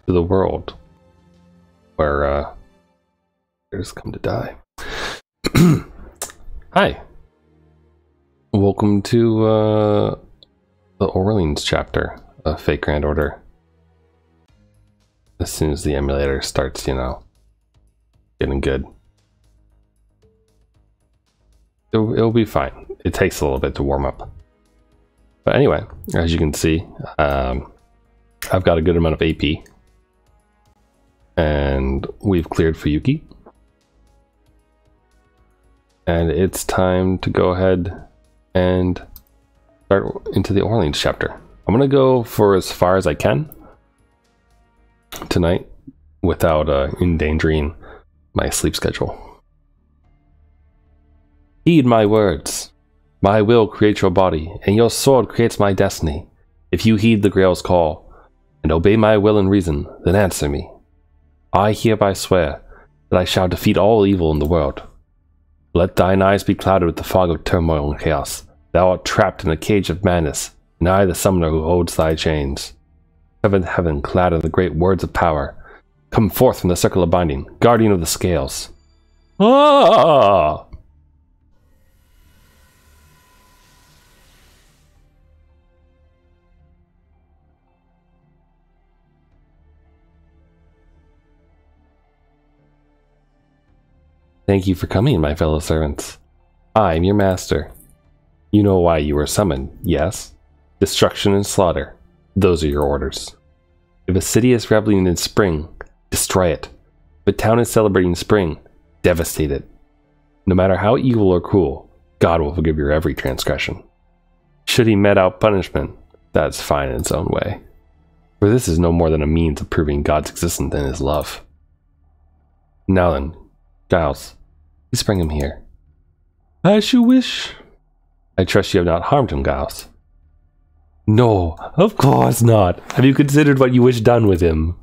to the world where players come to die. Hi. Welcome to the Orleans chapter of Fate Grand Order. As soon as the emulator starts, you know, getting good. It'll be fine. It takes a little bit to warm up. But anyway, as you can see, I've got a good amount of AP. And we've cleared Fuyuki. And it's time to go ahead and start into the Orleans chapter. I'm going to go for as far as I can tonight without endangering my sleep schedule. Heed my words. My will creates your body, and your sword creates my destiny. If you heed the Grail's call, and obey my will and reason, then answer me. I hereby swear that I shall defeat all evil in the world. Let thine eyes be clouded with the fog of turmoil and chaos. Thou art trapped in a cage of madness, and I the summoner who holds thy chains. Seventh heaven, clad in the great words of power, come forth from the circle of binding, guardian of the scales. Ah! Thank you for coming, my fellow servants. I am your master. You know why you were summoned, yes? Destruction and slaughter. Those are your orders. If a city is reveling in spring, destroy it. If a town is celebrating spring, devastate it. No matter how evil or cruel, God will forgive your every transgression. Should he met out punishment, that's fine in its own way. For this is no more than a means of proving God's existence and his love. Now then, Giles, please bring him here. As you wish. I trust you have not harmed him, Giles. No, of course not. Have you considered what you wish done with him?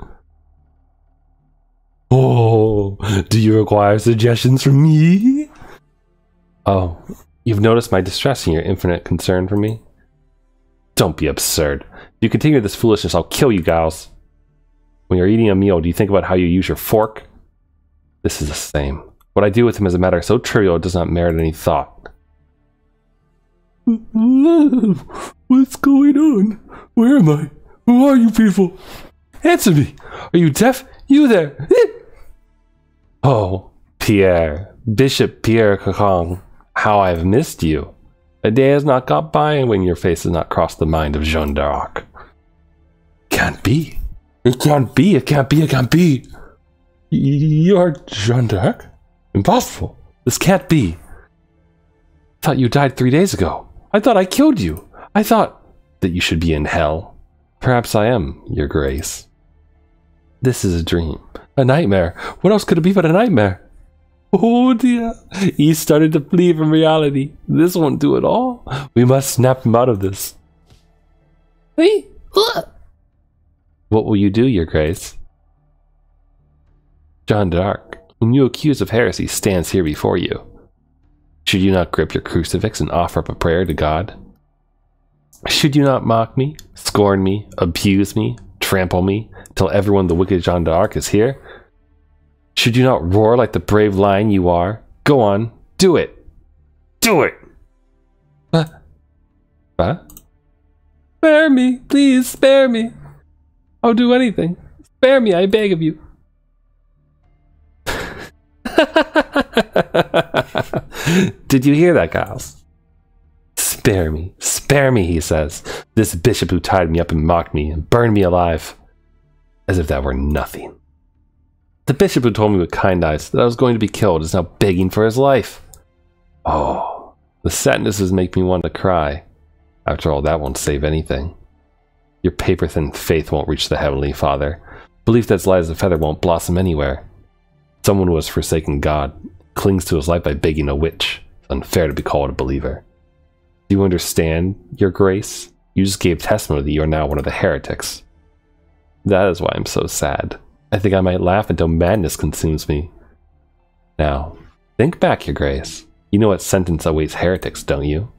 Oh, do you require suggestions from me? Oh, you've noticed my distress and your infinite concern for me? Don't be absurd. If you continue this foolishness, I'll kill you, Giles. When you're eating a meal, do you think about how you use your fork? This is the same. What I do with him is a matter so trivial it does not merit any thought. What's going on? Where am I? Who are you people? Answer me! Are you deaf? You there! Oh, Pierre. Bishop Pierre Cacon. How I've missed you. A day has not got by when your face has not crossed the mind of Jeanne d'Arc. Can't be. It can't be. It can't be. It can't be. You're Jeanne d'Arc? Impossible. This can't be. I thought you died 3 days ago. I thought I killed you. I thought that you should be in hell. Perhaps I am, your grace. This is a dream. A nightmare. What else could it be but a nightmare? Oh dear. He started to flee from reality. This won't do it all. We must snap him out of this. Hey. What will you do, your grace? Jeanne d'Arc, whom you accuse of heresy, stands here before you. Should you not grip your crucifix and offer up a prayer to God? Should you not mock me, scorn me, abuse me, trample me, tell everyone the wicked Jeanne d'Arc is here? Should you not roar like the brave lion you are? Go on, do it! Do it! Huh? Spare me, please, spare me! I'll do anything. Spare me, I beg of you. Did you hear that, Giles? Spare me, he says. This bishop who tied me up and mocked me and burned me alive. As if that were nothing. The bishop who told me with kind eyes that I was going to be killed is now begging for his life. Oh, the sadnesses make me want to cry. After all, that won't save anything. Your paper-thin faith won't reach the Heavenly Father. Belief that's light as a feather won't blossom anywhere. Someone who has forsaken God clings to his life by begging a witch. It's unfair to be called a believer. Do you understand, your grace? You just gave testimony that you are now one of the heretics. That is why I'm so sad. I think I might laugh until madness consumes me. Now, think back, your grace. You know what sentence awaits heretics, don't you?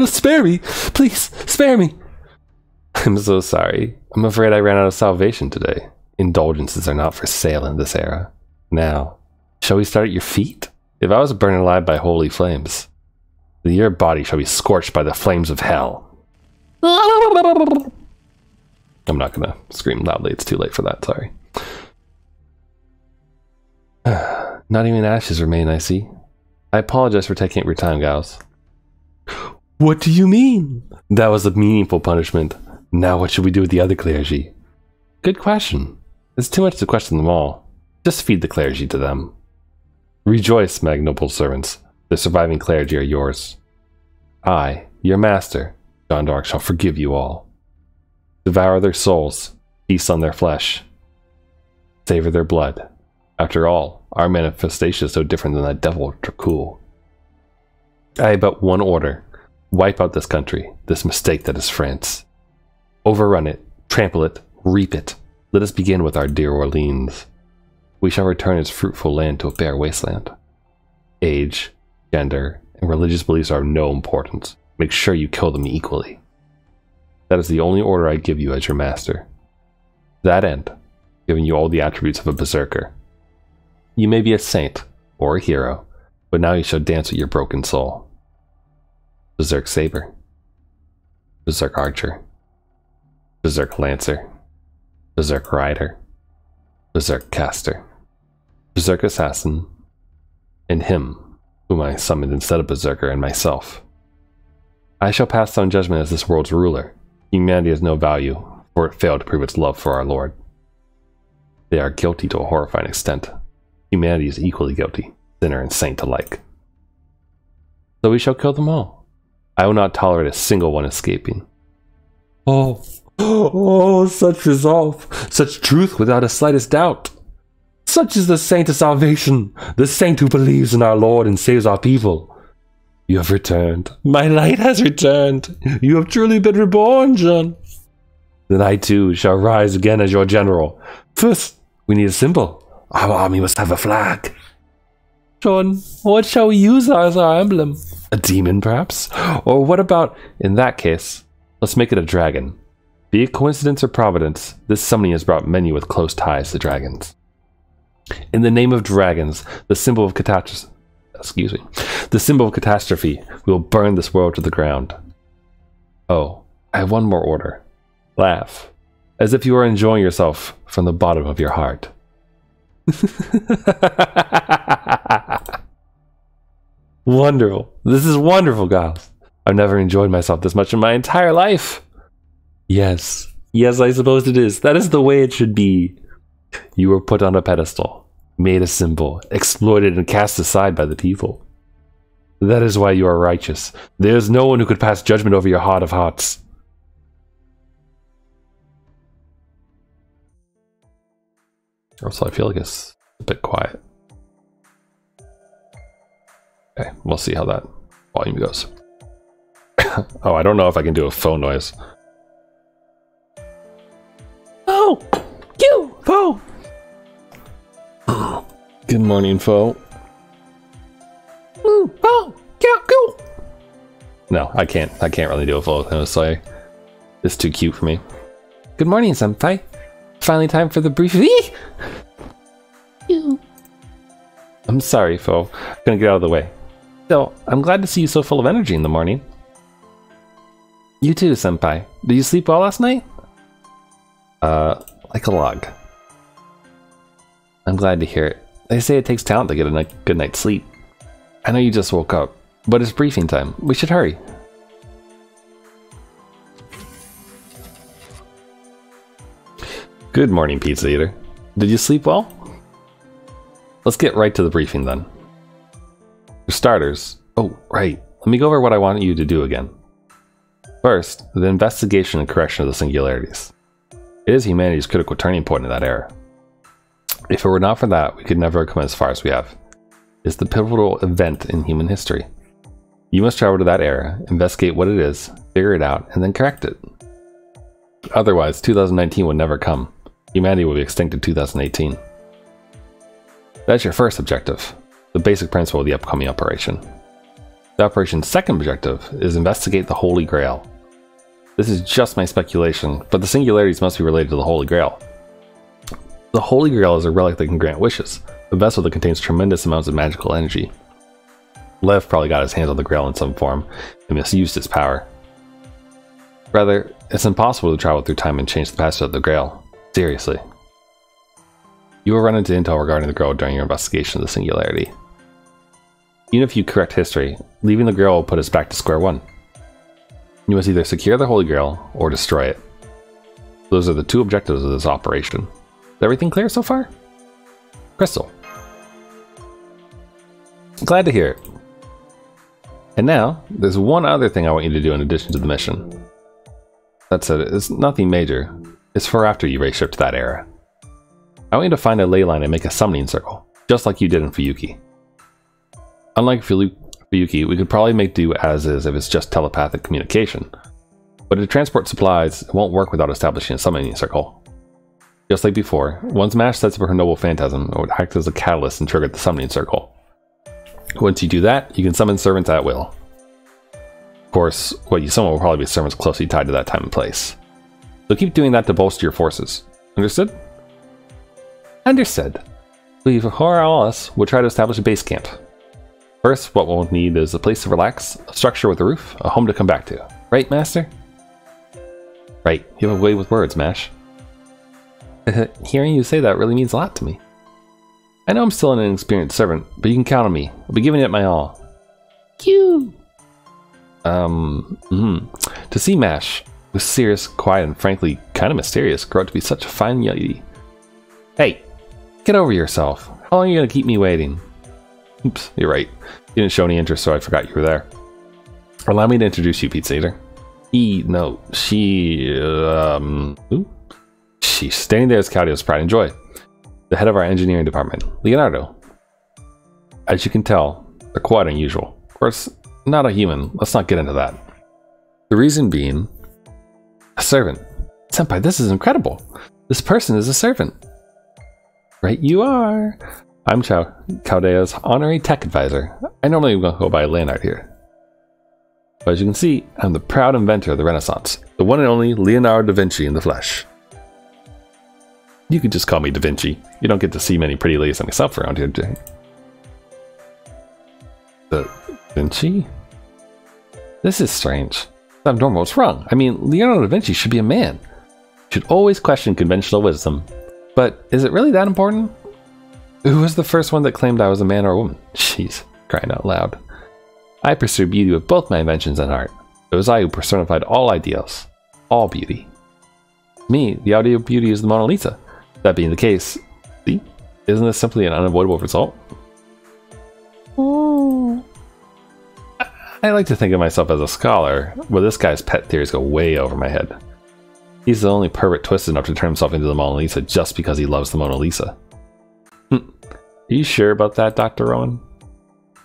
Spare me! Please, spare me! I'm so sorry. I'm afraid I ran out of salvation today. Indulgences are not for sale in this era. Now, shall we start at your feet? If I was burned alive by holy flames, then your body shall be scorched by the flames of hell. I'm not gonna scream loudly, it's too late for that, sorry. Not even ashes remain, I see. I apologize for taking up your time, gals. What do you mean? That was a meaningful punishment. Now what should we do with the other clergy? Good question. It's too much to question them all. Just feed the clergy to them. Rejoice, my noble servants. The surviving clergy are yours. I, your master, Jeanne d'Arc, shall forgive you all. Devour their souls, feast on their flesh, savor their blood. After all, our manifestation is so different than that devil Dracul. I have but one order. Wipe out this country, this mistake that is France. Overrun it, trample it, reap it. Let us begin with our dear Orleans. We shall return its fruitful land to a bare wasteland. Age, gender, and religious beliefs are of no importance. Make sure you kill them equally. That is the only order I give you as your master. To that end, giving you all the attributes of a berserker. You may be a saint, or a hero, but now you shall dance with your broken soul. Berserk Saber, Berserk Archer, Berserk Lancer, Berserk Rider, Berserk Caster, Berserk Assassin, and him whom I summoned instead of Berserker and myself. I shall pass down judgment as this world's ruler. Humanity has no value, for it failed to prove its love for our Lord. They are guilty to a horrifying extent. Humanity is equally guilty, sinner and saint alike. So we shall kill them all. I will not tolerate a single one escaping. Oh, such resolve, such truth without a slightest doubt. Such is the saint of salvation, the saint who believes in our Lord and saves our people. You have returned. My light has returned. You have truly been reborn, Jeanne. Then I too shall rise again as your general. First, we need a symbol. Our army must have a flag. Jeanne, what shall we use as our emblem? A demon, perhaps? Or what about, in that case, let's make it a dragon. Be it coincidence or providence, this summoning has brought many with close ties to dragons. In the name of dragons, the symbol of catastrophe, we will burn this world to the ground. Oh, I have one more order. Laugh, as if you are enjoying yourself from the bottom of your heart. Wonderful. This is wonderful, guys. I've never enjoyed myself this much in my entire life. Yes, I suppose it is. That is the way it should be. You were put on a pedestal, made a symbol, exploited and cast aside by the people. That is why you are righteous. There is no one who could pass judgment over your heart of hearts. Also, I feel like it's a bit quiet. Okay, we'll see how that volume goes. Oh, I don't know if I can do a phone noise. Oh, you, Foe. Good morning, Foe. Oh, go. No, I can't really do a Foe. I was sorry. It's too cute for me. Good morning, Senpai. Finally time for the brief. I'm sorry, Foe. I'm gonna get out of the way. Still, I'm glad to see you so full of energy in the morning. You too, Senpai. Did you sleep well last night? Like a log. I'm glad to hear it. They say it takes talent to get a good night's sleep. I know you just woke up, but it's briefing time. We should hurry. Good morning, Pizza Eater. Did you sleep well? Let's get right to the briefing then. For starters, oh, right. Let me go over what I want you to do again. First, the investigation and correction of the singularities. It is humanity's critical turning point in that era. If it were not for that, we could never have come as far as we have. It's the pivotal event in human history. You must travel to that era, investigate what it is, figure it out, and then correct it. Otherwise, 2019 would never come. Humanity will be extinct in 2018. That's your first objective, the basic principle of the upcoming operation. The operation's second objective is investigate the Holy Grail. This is just my speculation, but the singularities must be related to the Holy Grail. The Holy Grail is a relic that can grant wishes, a vessel that contains tremendous amounts of magical energy. Lev probably got his hands on the Grail in some form and misused its power. Rather, it's impossible to travel through time and change the passage of the Grail. Seriously. You will run into intel regarding the Grail during your investigation of the Singularity. Even if you correct history, leaving the Grail will put us back to square one. You must either secure the Holy Grail or destroy it. Those are the two objectives of this operation. Is everything clear so far? Crystal. Glad to hear it. And now, there's one other thing I want you to do in addition to the mission. That said, it's nothing major. It's for after you race ship to that era. I want you to find a ley line and make a summoning circle, just like you did in Fuyuki. Unlike Fuyuki, we could probably make do as is if it's just telepathic communication. But to transport supplies, it won't work without establishing a summoning circle. Just like before, once Mash sets up her noble phantasm, it would act as a catalyst and trigger the summoning circle. Once you do that, you can summon servants at will. Of course, what you summon will probably be servants closely tied to that time and place. So keep doing that to bolster your forces. Understood? Understood. Before all else, we'll try to establish a base camp. First, what we'll need is a place to relax, a structure with a roof, a home to come back to. Right, Master? Right. You have a way with words, Mash. Hearing you say that really means a lot to me. I know I'm still an inexperienced servant, but you can count on me. I'll be giving it my all. Cute. To see Mash, who's serious, quiet, and frankly kind of mysterious, grow up to be such a fine lady. Hey, get over yourself. How long are you going to keep me waiting? Oops, you're right. You didn't show any interest, so I forgot you were there. Allow me to introduce you, peetseater. She's standing there as Claudio's pride and joy. The head of our engineering department, Leonardo. As you can tell, they're quite unusual. Of course, not a human. Let's not get into that. The reason being, a servant. Senpai, this is incredible. This person is a servant. Right you are. I'm Chaudea's honorary tech advisor. I normally go by Leonard here. But as you can see, I'm the proud inventor of the Renaissance. The one and only Leonardo da Vinci in the flesh. You could just call me Da Vinci. You don't get to see many pretty ladies like myself around here, Jay. Da Vinci? This is strange. It's abnormal. What's wrong? I mean, Leonardo da Vinci should be a man. You should always question conventional wisdom. But is it really that important? Who was the first one that claimed I was a man or a woman? Jeez, crying out loud. I pursue beauty with both my inventions and art. It was I who personified all ideals. All beauty. To me, the ideal beauty is the Mona Lisa. That being the case, see? Isn't this simply an unavoidable result? Oh. I like to think of myself as a scholar, but this guy's pet theories go way over my head. He's the only pervert twisted enough to turn himself into the Mona Lisa just because he loves the Mona Lisa. Are you sure about that, Dr. Rowan?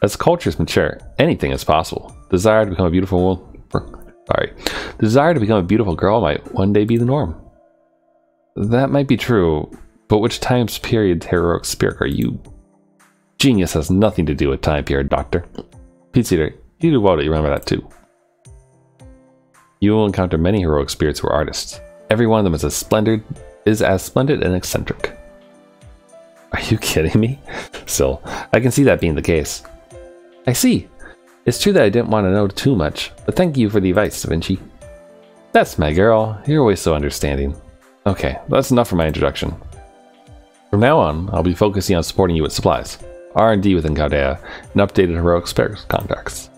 As cultures mature, anything is possible. Desire to become a beautiful girl might one day be the norm. That might be true, but which time period heroic spirit are you? Genius has nothing to do with time period, Doctor. Peetseater, you do well to remember that too. You will encounter many heroic spirits who are artists. Every one of them is as splendid and eccentric. Are you kidding me? Still, I can see that being the case. I see. It's true that I didn't want to know too much, but thank you for the advice, Da Vinci. That's my girl. You're always so understanding. Okay, that's enough for my introduction. From now on, I'll be focusing on supporting you with supplies, R&D within Chaldea, and updated heroic spares contracts.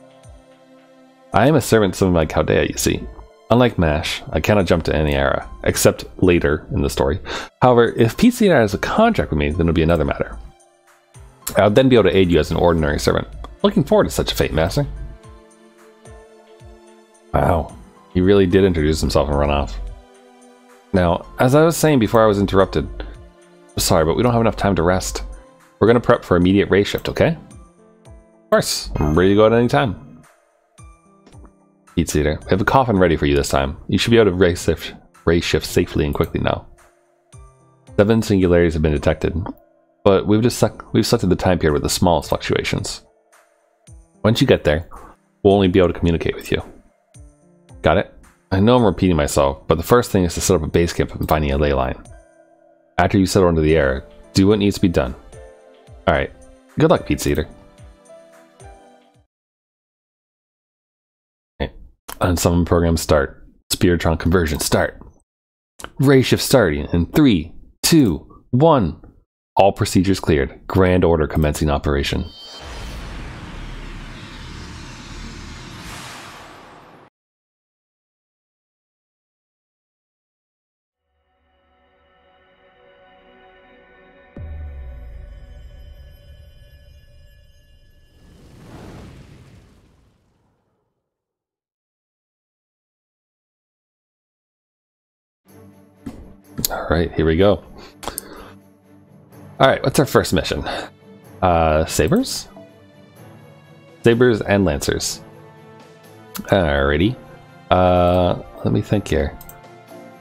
I am a servant summoned by Chaldea, you see. Unlike Mash, I cannot jump to any era, except later in the story. However, if peetseater has a contract with me, then it'll be another matter. I'll then be able to aid you as an ordinary servant. Looking forward to such a fate, Master. Wow, he really did introduce himself and run off. Now, as I was saying before I was interrupted, sorry, but we don't have enough time to rest. We're going to prep for immediate race shift, okay? Of course, I'm ready to go at any time. Peetseater, we have a coffin ready for you this time. You should be able to race shift safely and quickly now. 7 singularities have been detected, but we've selected the time period with the smallest fluctuations. Once you get there, we'll only be able to communicate with you. Got it? I know I'm repeating myself, but the first thing is to set up a base camp and finding a ley line. After you settle into the air, do what needs to be done. Alright, good luck, peetseater. Okay. Unsummon program start. Spiritron conversion start. Ray shift starting in 3, 2, 1. All procedures cleared. Grand order commencing operation. Alright, here we go. Alright, what's our first mission? Sabers? Sabers and Lancers. Alrighty. Let me think here.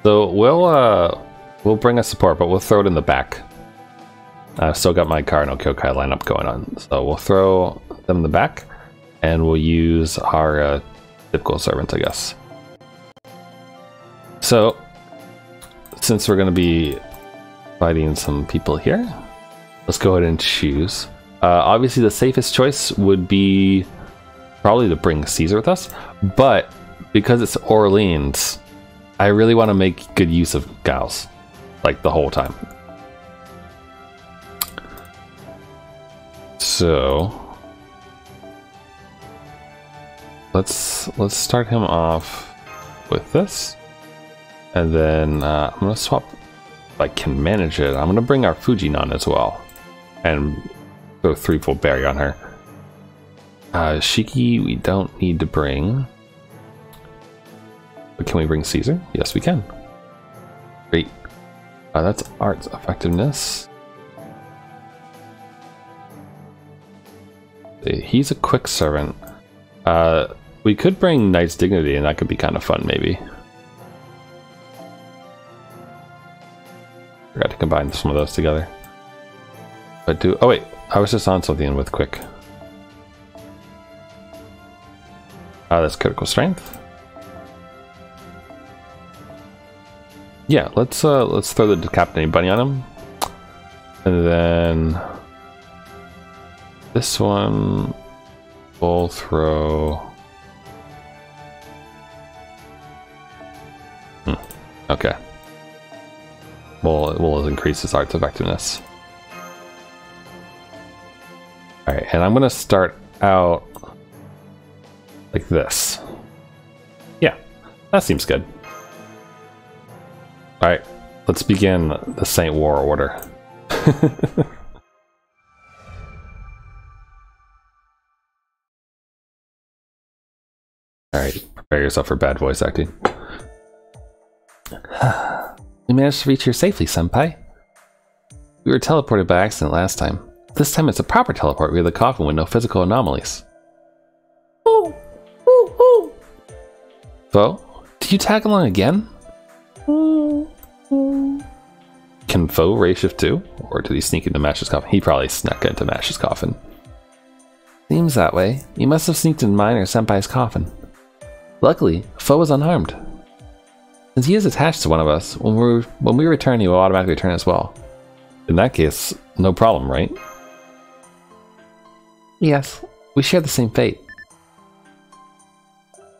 So we'll bring a support, but we'll throw it in the back. I've still got my car and Okyokai lineup going on. So we'll throw them in the back, and we'll use our typical servants, I guess. So, since we're going to be fighting some people here, let's go ahead and choose. Obviously, the safest choice would be probably to bring Caesar with us, but because it's Orleans, I really want to make good use of Gauls, like the whole time. So let's start him off with this. And then I'm going to swap, if I can manage it, I'm going to bring our Fujin as well. And throw 3-fold berry on her. Shiki, we don't need to bring. But can we bring Caesar? Yes, we can. Great. That's arts effectiveness. He's a quick servant. We could bring Knight's Dignity, and that could be kind of fun, maybe. Forgot to combine some of those together. But oh wait, I was just on something with quick. That's critical strength. Yeah, let's throw the decapitating bunny on him, and then this one we'll throw. Okay. We'll increase his arts effectiveness. Alright, and I'm gonna start out like this. Yeah, that seems good. Alright, let's begin the Saint War order. Alright, prepare yourself for bad voice acting. We managed to reach here safely, senpai. We were teleported by accident last time. This time it's a proper teleport via the coffin with no physical anomalies. Ooh, ooh, ooh. Foe, did you tag along again? Can Foe ray shift too? Or did he sneak into Mash's coffin? He probably snuck into Mash's coffin. Seems that way. You must have sneaked in mine or senpai's coffin. Luckily, Foe was unharmed. Since he is attached to one of us, when we return, he will automatically return as well. In that case, no problem, right? Yes, we share the same fate.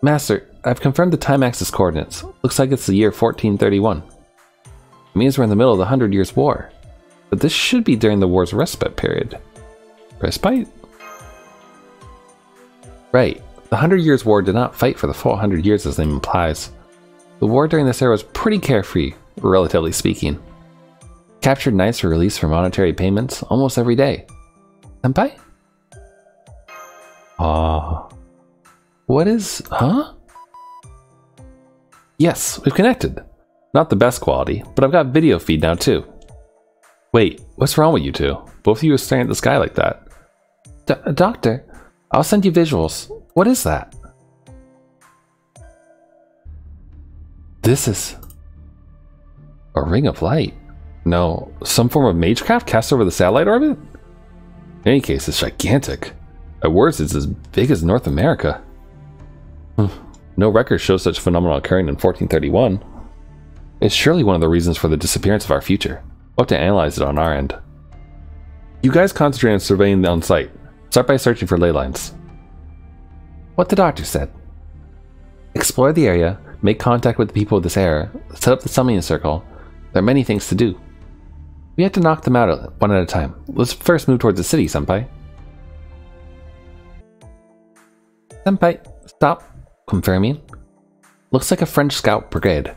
Master, I've confirmed the time axis coordinates. Looks like it's the year 1431. It means we're in the middle of the 100 Years' War. But this should be during the war's respite period. Respite? Right. The 100 Years' War did not fight for the full 100 years as the name implies. The war during this era was pretty carefree, relatively speaking. Captured knights were released for monetary payments almost every day. Senpai? What is... huh? Yes, we've connected. Not the best quality, but I've got video feed now too. Wait, what's wrong with you two? Both of you are staring at the sky like that. Doctor, I'll send you visuals. What is that? This is a ring of light. No, some form of magecraft cast over the satellite orbit? In any case, it's gigantic. At worst, it's as big as North America. No record shows such phenomenon occurring in 1431. It's surely one of the reasons for the disappearance of our future. We'll have to analyze it on our end. You guys concentrate on surveying the on-site. Start by searching for ley lines. What the doctor said. Explore the area, make contact with the people of this era, set up the summoning circle. There are many things to do. We have to knock them out one at a time. Let's first move towards the city, Senpai. Senpai, stop. Confirming. Looks like a French scout brigade.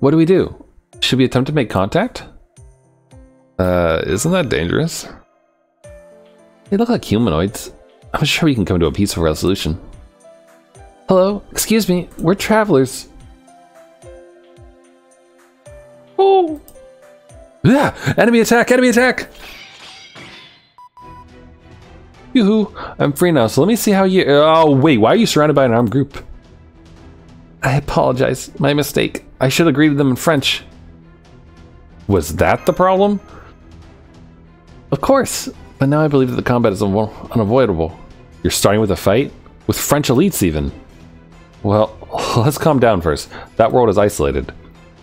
What do we do? Should we attempt to make contact? Isn't that dangerous? They look like humanoids. I'm sure we can come to a peaceful resolution. Hello, excuse me, we're travelers. Oh! Yeah! Enemy attack! Enemy attack! Yoo-hoo! I'm free now, so let me see how you... Oh, wait, why are you surrounded by an armed group? I apologize. My mistake. I should have greeted them in French. Was that the problem? Of course, but now I believe that the combat is unavoidable. You're starting with a fight? With French elites, even? Well, let's calm down first. That world is isolated.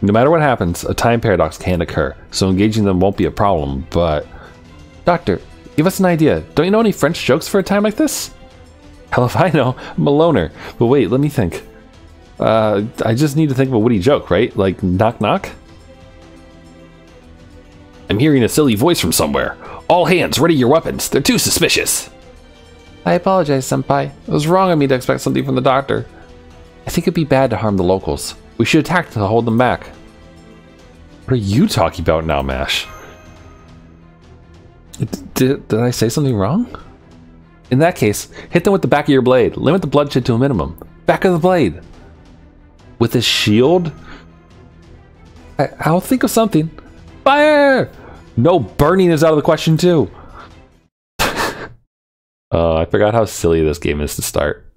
No matter what happens, a time paradox can occur, so engaging them won't be a problem, but... Doctor, give us an idea. Don't you know any French jokes for a time like this? Hell if I know. I'm a loner. But wait, let me think. I just need to think of a witty joke, right? Like, knock knock? I'm hearing a silly voice from somewhere. All hands, ready your weapons. They're too suspicious. I apologize, Senpai. It was wrong of me to expect something from the doctor. I think it'd be bad to harm the locals. We should attack to hold them back. What are you talking about now, Mash? Did I say something wrong? In that case, hit them with the back of your blade. Limit the bloodshed to a minimum. Back of the blade. With his shield? I'll think of something. Fire! No, burning is out of the question too. Oh, I forgot how silly this game is to start.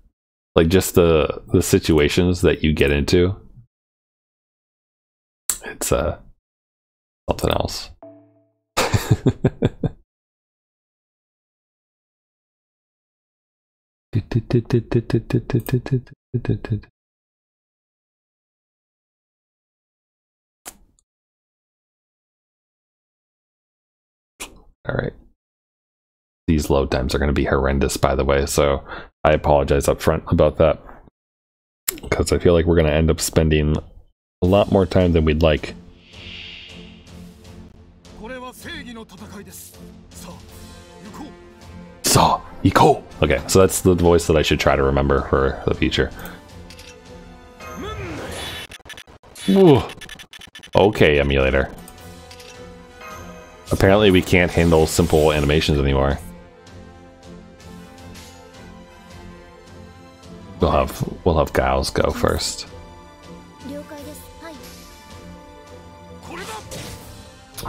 Like just the situations that you get into. It's something else. All right. These load times are going to be horrendous, by the way, so I apologize up front about that. Because I feel like we're going to end up spending a lot more time than we'd like. So, Iko! Okay, so that's the voice that I should try to remember for the future. Ooh. Okay, emulator. Apparently we can't handle simple animations anymore. We'll have Giles go first.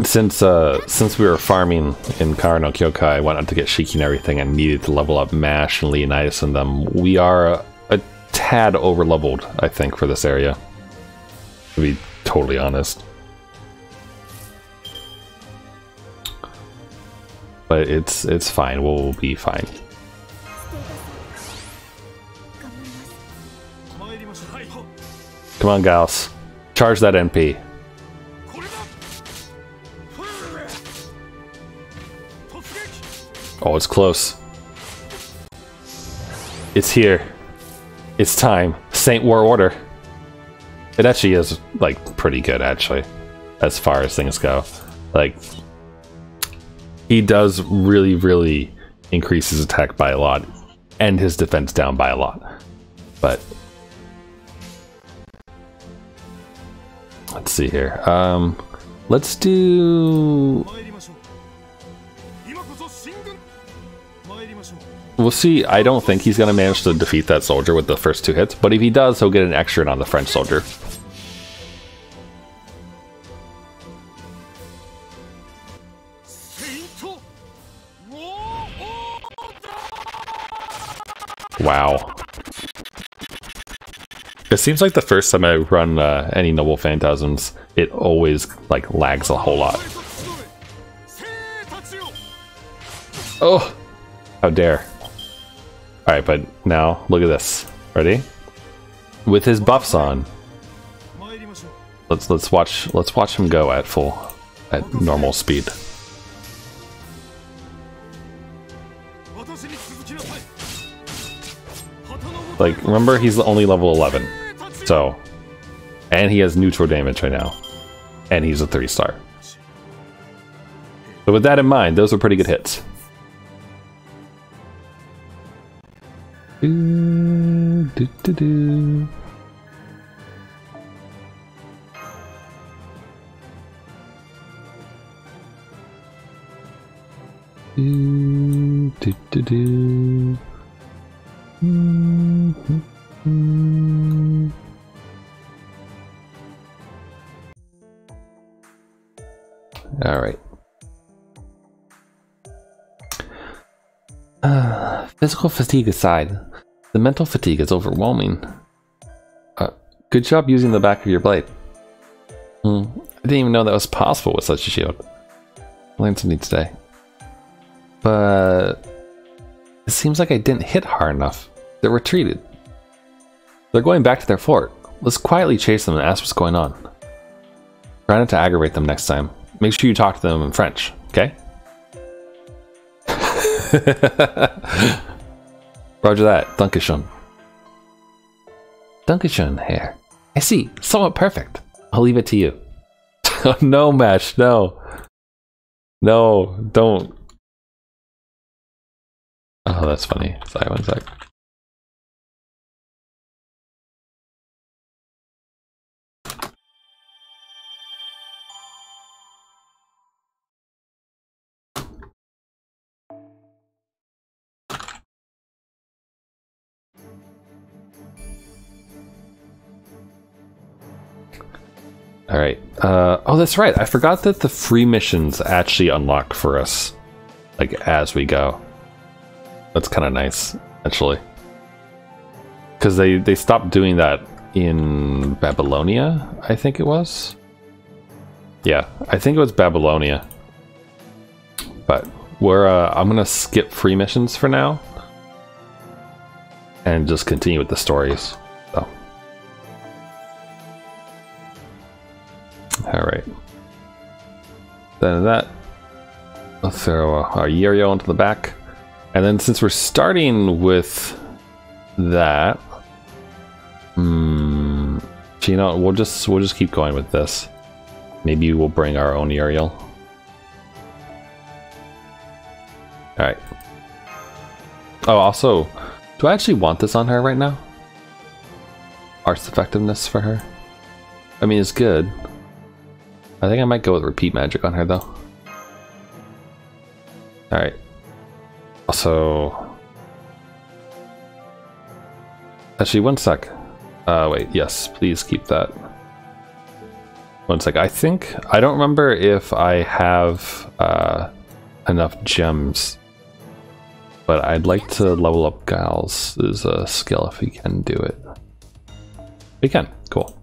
Since we were farming in Kara no Kyokai, I went out to get Shiki and everything and needed to level up Mash and Leonidas and them. We are a tad over leveled, I think, for this area. To be totally honest. But it's fine. We'll be fine. Come on, Gauss. Charge that NP. Oh, it's close. It's here. It's time. Saint War Order. It actually is, like, pretty good, actually. As far as things go. Like... He does really, really increase his attack by a lot, and his defense down by a lot. But let's see here. Let's do. We'll see. I don't think he's gonna manage to defeat that soldier with the first two hits, but if he does, he'll get an extra on the French soldier. Wow. It seems like the first time I run any Noble Phantasms, it always, like, lags a whole lot. Oh! How dare. Alright, but now, look at this. Ready? with his buffs on. Let's watch him go at normal speed. Like, remember, he's only level 11, so, and he has neutral damage right now, and he's a 3-star. So with that in mind, those were pretty good hits. All right. Physical fatigue aside, the mental fatigue is overwhelming. Good job using the back of your blade. I didn't even know that was possible with such a shield. Learned something today. But it seems like I didn't hit hard enough. They're retreated. They're going back to their fort. Let's quietly chase them and ask what's going on. Try not to aggravate them next time. Make sure you talk to them in French, okay? Roger that. Dankeschön. Dankeschön, Herr. I see. Somewhat perfect. I'll leave it to you. No, Mesh. No. No, don't. Oh, that's funny. Sorry, one sec. All right. Oh, that's right. I forgot that the free missions actually unlock for us, like, as we go. That's kind of nice, actually. Because they stopped doing that in Babylonia, I think it was. Yeah, I think it was Babylonia. But I'm gonna skip free missions for now, and just continue with the stories. So. Alright. Then that, I'll throw our Uriel into the back. And then since we're starting with that, you know, we'll just keep going with this. Maybe we'll bring our own Uriel. Alright. Oh, also, do I actually want this on her right now? Arts effectiveness for her? I mean, it's good. I think I might go with repeat magic on her though. Alright. Also, actually, one sec. Wait, yes, please keep that. One sec. I think, I don't remember if I have enough gems, but I'd like to level up Gille's skill if we can do it. We can, cool.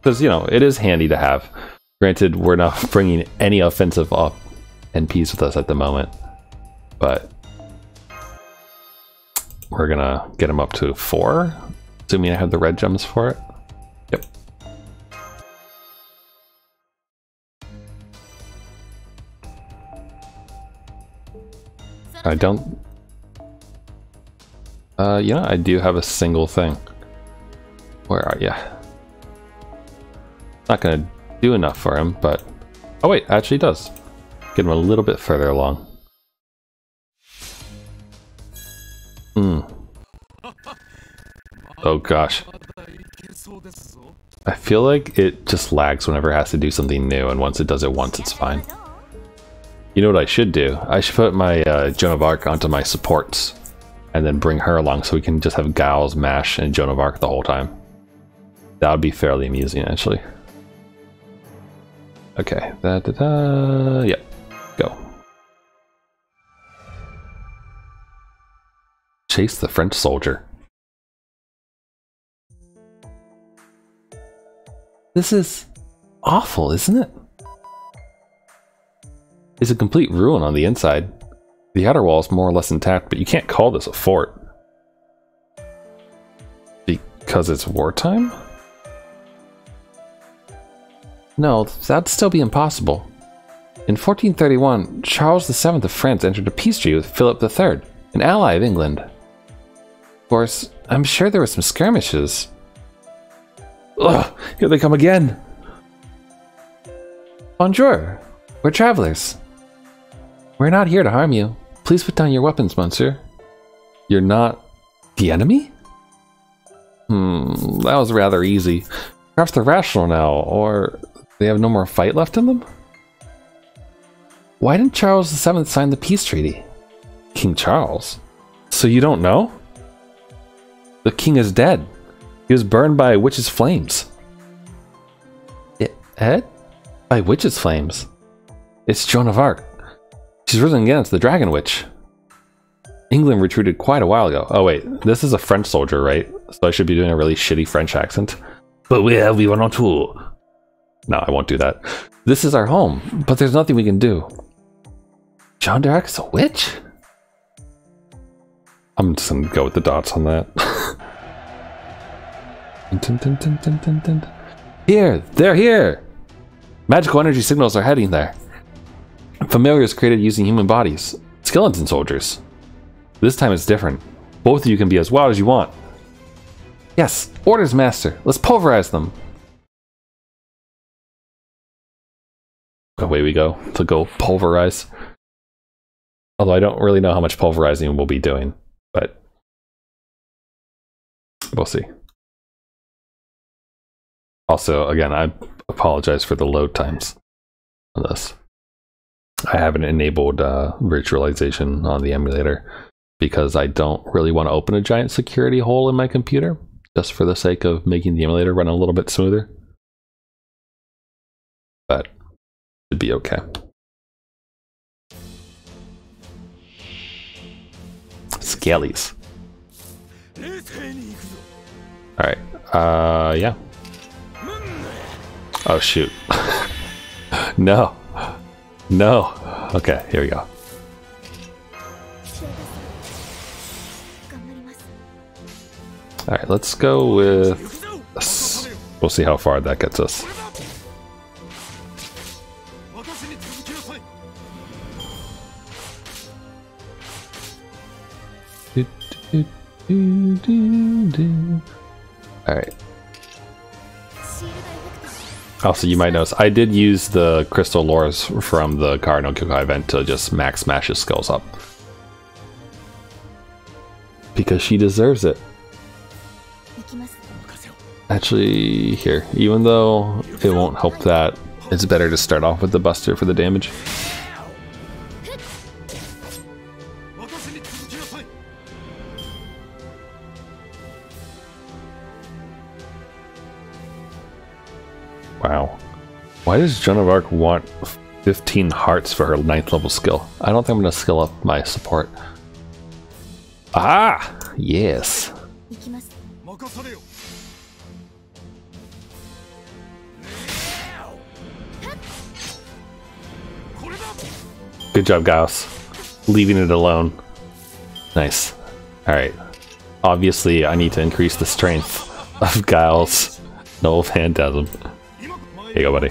Because, you know, it is handy to have. Granted, we're not bringing any offensive up NPs with us at the moment, but we're gonna get them up to 4, assuming I have the red gems for it. Yep. I don't... you know, I do have a single thing. Where are ya? Not gonna do enough for him, but... Oh wait, actually does. Get him a little bit further along. Oh gosh. I feel like it just lags whenever it has to do something new, and once it does it once, it's fine. You know what I should do? I should put my Joan of Arc onto my supports, and then bring her along so we can just have Giles, Mash, and Joan of Arc the whole time. That would be fairly amusing, actually. Okay, yep, go. Chase the French soldier. This is awful, isn't it? It's a complete ruin on the inside. The outer wall is more or less intact, but you can't call this a fort. Because it's wartime? No, that'd still be impossible. In 1431, Charles VII of France entered a peace treaty with Philip III, an ally of England. Of course, I'm sure there were some skirmishes. Ugh, here they come again! Bonjour, we're travelers. We're not here to harm you. Please put down your weapons, monsieur. You're not the enemy? That was rather easy. Perhaps they're rational now, or they have no more fight left in them? Why didn't Charles VII sign the peace treaty? King Charles? So you don't know? The king is dead. He was burned by a witch's flames. Ed? By witch's flames? It's Joan of Arc. She's risen against the Dragon Witch. England retreated quite a while ago. Oh wait, this is a French soldier, right? So I should be doing a really shitty French accent. But we were on tour. No, I won't do that. This is our home, but there's nothing we can do. Joan d'Arc is a witch? I'm just gonna go with the dots on that. Here! They're here! Magical energy signals are heading there. Familiars created using human bodies. Skeleton soldiers. This time it's different. Both of you can be as wild as you want. Yes, orders, master. Let's pulverize them. Away we go to go pulverize. Although I don't really know how much pulverizing we'll be doing, but we'll see. Also, again, I apologize for the load times on this. I haven't enabled virtualization on the emulator because I don't really want to open a giant security hole in my computer, just for the sake of making the emulator run a little bit smoother. But it should be okay. Scallies. Alright, yeah. Oh shoot. No. No. Okay, here we go. Alright, let's go with... We'll see how far that gets us. Alright. Also, you might notice I did use the crystal lures from the Kara no Kyokai event to just max smash his skills up. Because she deserves it. Actually, here, even though it won't help that, it's better to start off with the buster for the damage. Wow. Why does Joan of Arc want 15 hearts for her 9th level skill? I don't think I'm going to skill up my support. Ah! Yes. Good job, Gauss. Leaving it alone. Nice. Alright. Obviously, I need to increase the strength of Gauss. No phantasm. Here you go, buddy.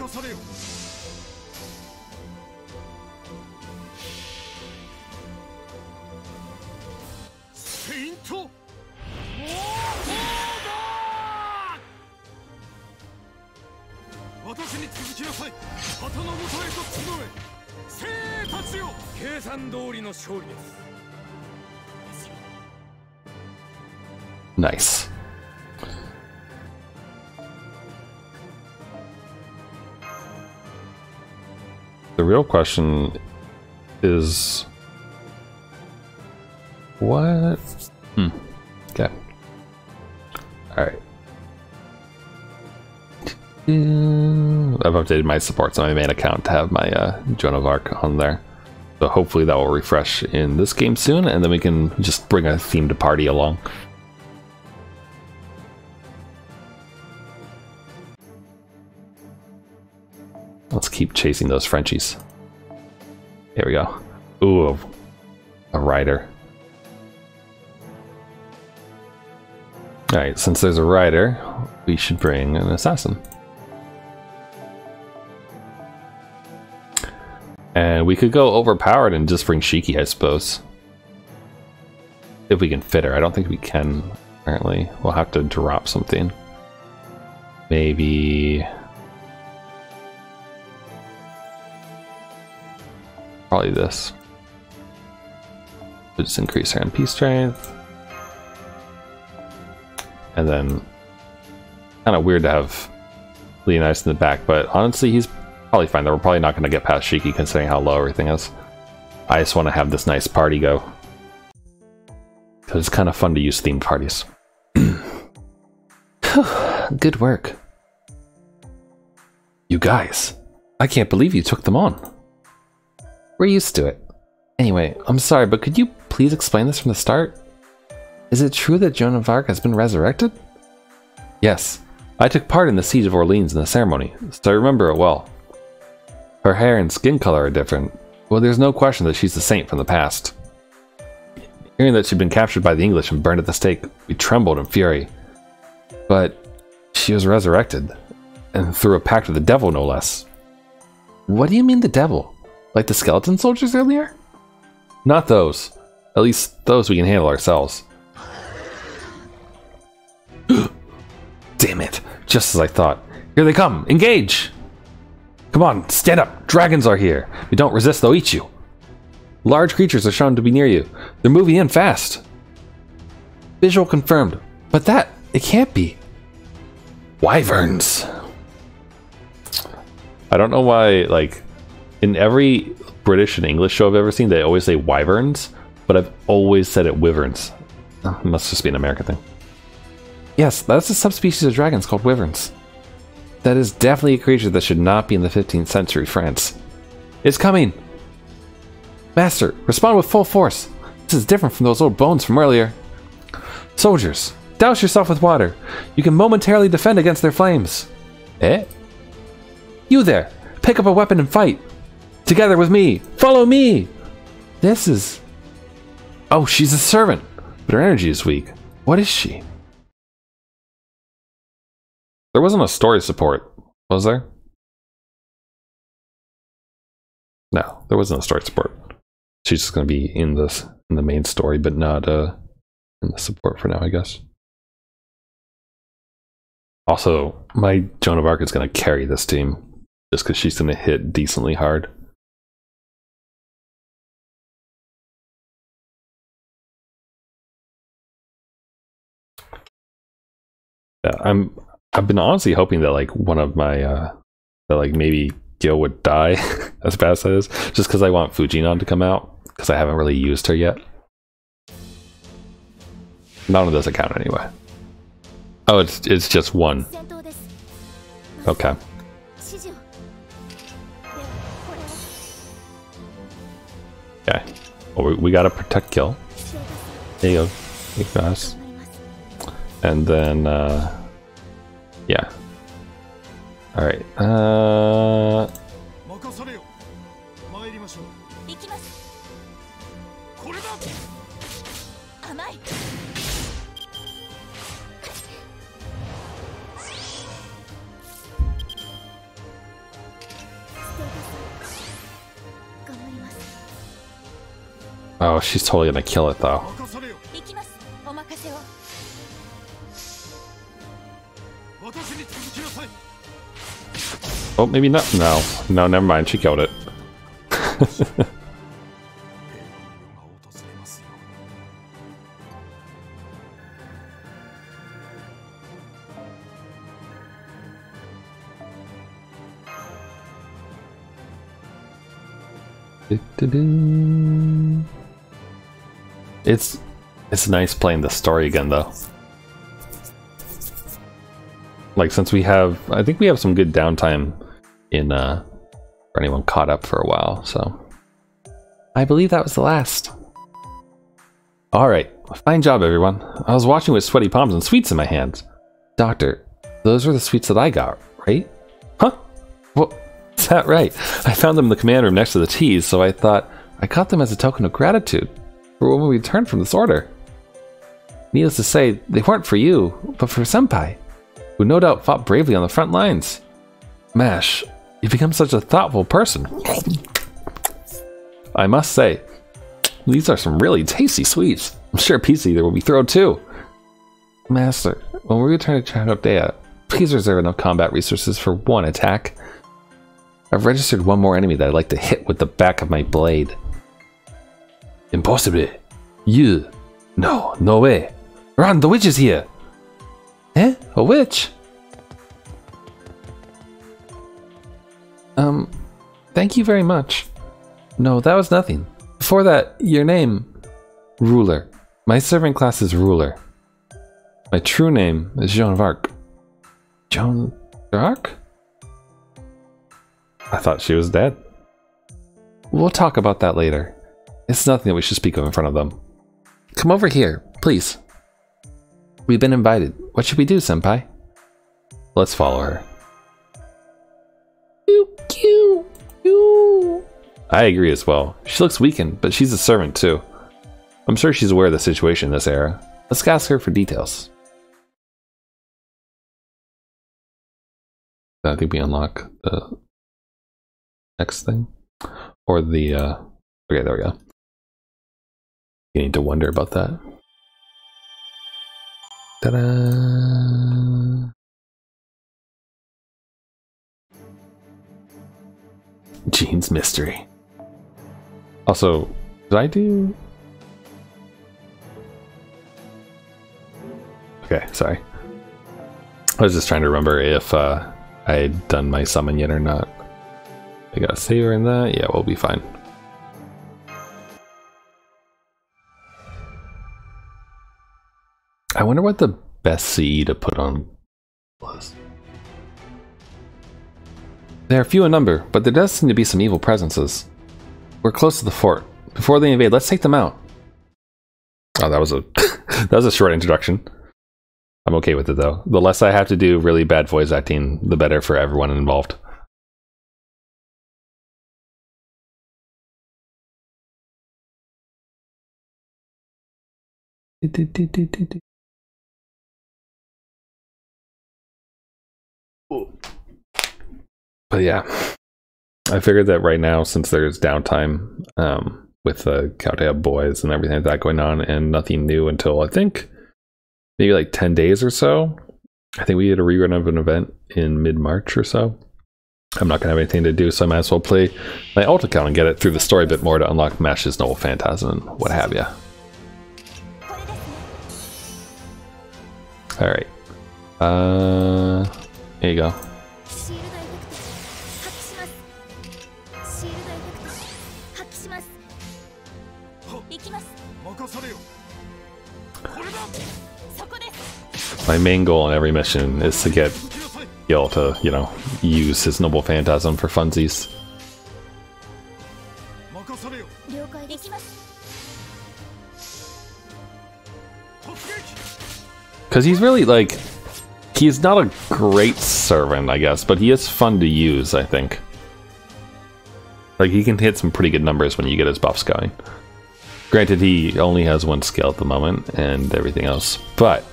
Nice. The real question is what? Okay. Alright. I've updated my supports on my main account to have my Joan of Arc on there. So hopefully that will refresh in this game soon, and then we can just bring a themed party along. Let's keep chasing those Frenchies. Here we go. Ooh, a rider. Alright, since there's a rider, we should bring an assassin. And we could go overpowered and just bring Shiki, I suppose. If we can fit her. I don't think we can, apparently. We'll have to drop something. Maybe... probably this. We'll just increase her MP strength. And then... kind of weird to have Leonidas in the back, but honestly, he's probably fine. We're probably not going to get past Shiki considering how low everything is. I just want to have this nice party go. Because it's kind of fun to use themed parties. Good work. You guys, I can't believe you took them on. We're used to it. Anyway, I'm sorry, but could you please explain this from the start? Is it true that Joan of Arc has been resurrected? Yes. I took part in the Siege of Orleans in the ceremony, so I remember it well. Her hair and skin color are different. Well, there's no question that she's the saint from the past. Hearing that she'd been captured by the English and burned at the stake, we trembled in fury. But she was resurrected, and through a pact with the devil, no less. What do you mean the devil? Like the skeleton soldiers earlier? Not those. At least those we can handle ourselves. Damn it! Just as I thought. Here they come! Engage! Come on, stand up! Dragons are here! If you don't resist, they'll eat you! Large creatures are shown to be near you. They're moving in fast. Visual confirmed. But it can't be. Wyverns. I don't know why, like, in every British and English show I've ever seen, they always say wyverns, but I've always said it wyverns. It must just be an American thing. Yes, that's a subspecies of dragons called wyverns. That is definitely a creature that should not be in the 15th century France. It's coming! Master, respond with full force. This is different from those old bones from earlier. Soldiers, douse yourself with water. You can momentarily defend against their flames. Eh? You there, pick up a weapon and fight. Together with me. Follow me! This is... Oh, she's a servant, but her energy is weak. What is she? There wasn't a story support, was there? No, there wasn't a story support. She's just going to be in the main story, but not in the support for now, I guess. Also, my Joan of Arc is going to carry this team, just because she's going to hit decently hard. Yeah, I've been honestly hoping that like one of my that like maybe Gille would die as fast as it is, just because I want Fujinon to come out, because I haven't really used her yet. Not on this account anyway. Oh, it's just one. Okay. Okay. Well, we gotta protect Gille. There you go. You guys. And then yeah. Alright. Oh, she's totally gonna kill it though. Oh, maybe not. No, never mind. She killed it. It's nice playing the story again though. Like, since I think we have some good downtime in for anyone caught up for a while, so I believe that was the last. Alright, fine job everyone. I was watching with sweaty palms and sweets in my hands. Doctor, those were the sweets that I got, right? Huh? Well, is that right? I found them in the command room next to the teas, so I thought I got them as a token of gratitude for when we returned from this order. Needless to say, they weren't for you, but for Senpai, who no doubt fought bravely on the front lines. Mash, you've become such a thoughtful person. I must say, these are some really tasty sweets. I'm sure peetseater will be thrilled too. Master, when we return to Chakotaya, please reserve enough combat resources for one attack. I've registered one more enemy that I'd like to hit with the back of my blade. Impossible. You. No, no way. Run, the witch is here. Eh? A witch? Thank you very much. No, that was nothing. Before that, your name? Ruler. My servant class is Ruler. My true name is Joan of Arc. Joan d'Arc? I thought she was dead. We'll talk about that later. It's nothing that we should speak of in front of them. Come over here, please. We've been invited. What should we do, Senpai? Let's follow her. I agree as well. She looks weakened, but she's a servant too. I'm sure she's aware of the situation in this era. Let's ask her for details. I think we unlock the next thing. Or the, okay, there we go. You need to wonder about that. Ta-da! Jeanne's mystery. Also, did I do... Okay, sorry. I was just trying to remember if I had done my summon yet or not. I got a saver in that? Yeah, we'll be fine. I wonder what the best CE to put on was. They are few in number, but there does seem to be some evil presences. We're close to the fort. Before they invade, let's take them out. Oh, that was a that was a short introduction. I'm okay with it though. The less I have to do really bad voice acting, the better for everyone involved. But yeah, I figured that right now, since there's downtime with the Chakotaya boys and everything like that going on, and nothing new until I think maybe like 10 days or so. I think we did a rerun of an event in mid-March or so. I'm not gonna have anything to do, so I might as well play my alt account and get it through the story a bit more to unlock Mash's Noble Phantasm and what have you. All right, here you go. My main goal in every mission is to get Gille to, you know, use his Noble Phantasm for funsies. Because he's really, like, he's not a great servant, I guess, but he is fun to use, I think. Like, he can hit some pretty good numbers when you get his buffs going. Granted, he only has one skill at the moment and everything else, but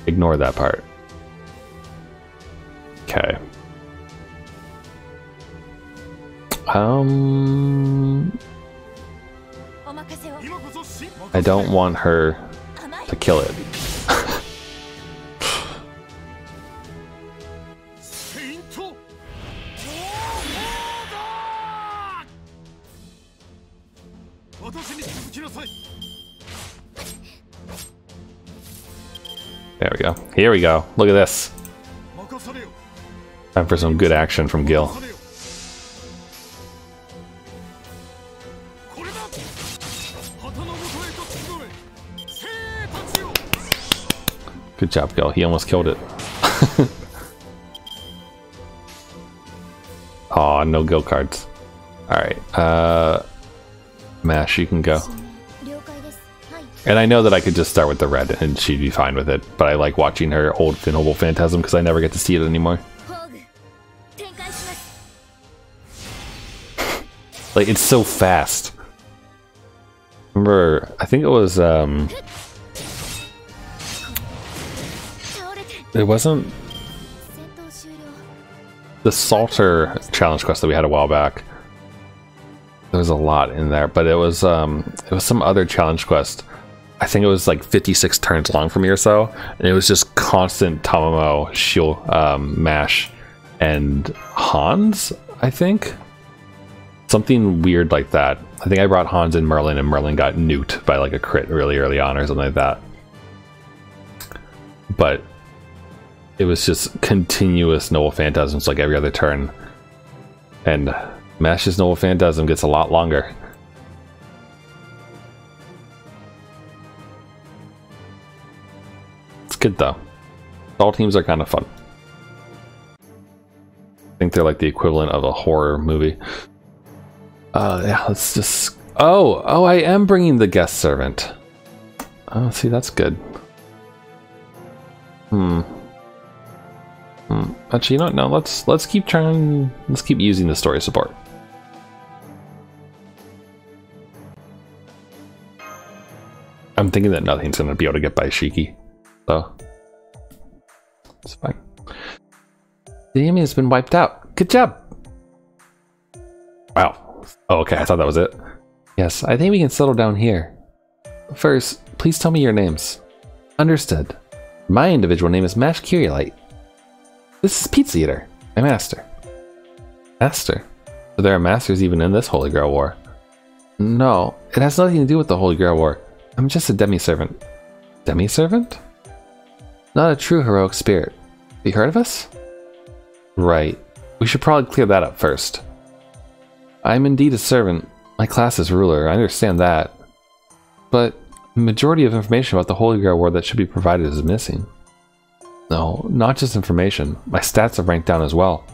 ignore that part. Okay. I don't want her to kill it. There we go. Here we go. Look at this. Time for some good action from Gille. Good job, Gille. He almost killed it. Aw, no Gille cards. Alright, Mash, you can go. And I know that I could just start with the red and she'd be fine with it, but I like watching her hold the Noble Phantasm because I never get to see it anymore. Like, it's so fast. Remember, I think it was, It wasn't the Salter challenge quest that we had a while back. There was a lot in there, but it was some other challenge quest. I think it was like 56 turns long for me or so, and it was just constant Tamamo, Shield, Mash, and Hans, I think? Something weird like that. I think I brought Hans and Merlin got nuked by like a crit really early on or something like that. But it was just continuous Noble Phantasms like every other turn. And Mash's Noble Phantasm gets a lot longer. It's good though. All teams are kind of fun. I think they're like the equivalent of a horror movie. Yeah, let's just... Oh, I am bringing the guest servant. Oh, see, that's good. Actually, you know what? No, let's keep trying. Let's keep using the story support. I'm thinking that nothing's gonna be able to get by Shiki, so it's fine. The enemy has been wiped out. Good job. Wow. Oh, okay, I thought that was it. Yes, I think we can settle down here. First, please tell me your names. Understood. My individual name is Mash Curiolite. This is Peetseater, my master. Master? So there are masters even in this Holy Grail War. No, it has nothing to do with the Holy Grail War. I'm just a demi-servant. Demi-servant? Not a true heroic spirit. Have you heard of us? Right. We should probably clear that up first. I'm indeed a servant. My class is ruler, I understand that. But the majority of information about the Holy Grail War that should be provided is missing. No, not just information. My stats have ranked down as well.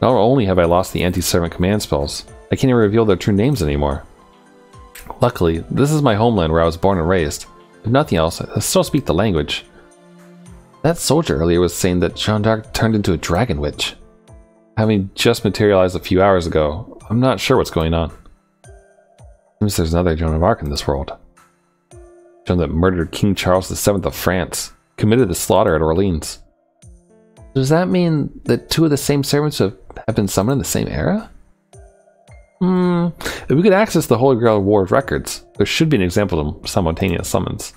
Not only have I lost the anti-servant command spells, I can't even reveal their true names anymore. Luckily, this is my homeland where I was born and raised. If nothing else, I still speak the language. That soldier earlier was saying that Jeanne d'Arc turned into a dragon witch. Having just materialized a few hours ago, I'm not sure what's going on. Seems there's another Joan of Arc in this world. Joan that murdered King Charles VII of France, committed the slaughter at Orleans. Does that mean that two of the same servants have been summoned in the same era? If we could access the Holy Grail War records, there should be an example of simultaneous summons.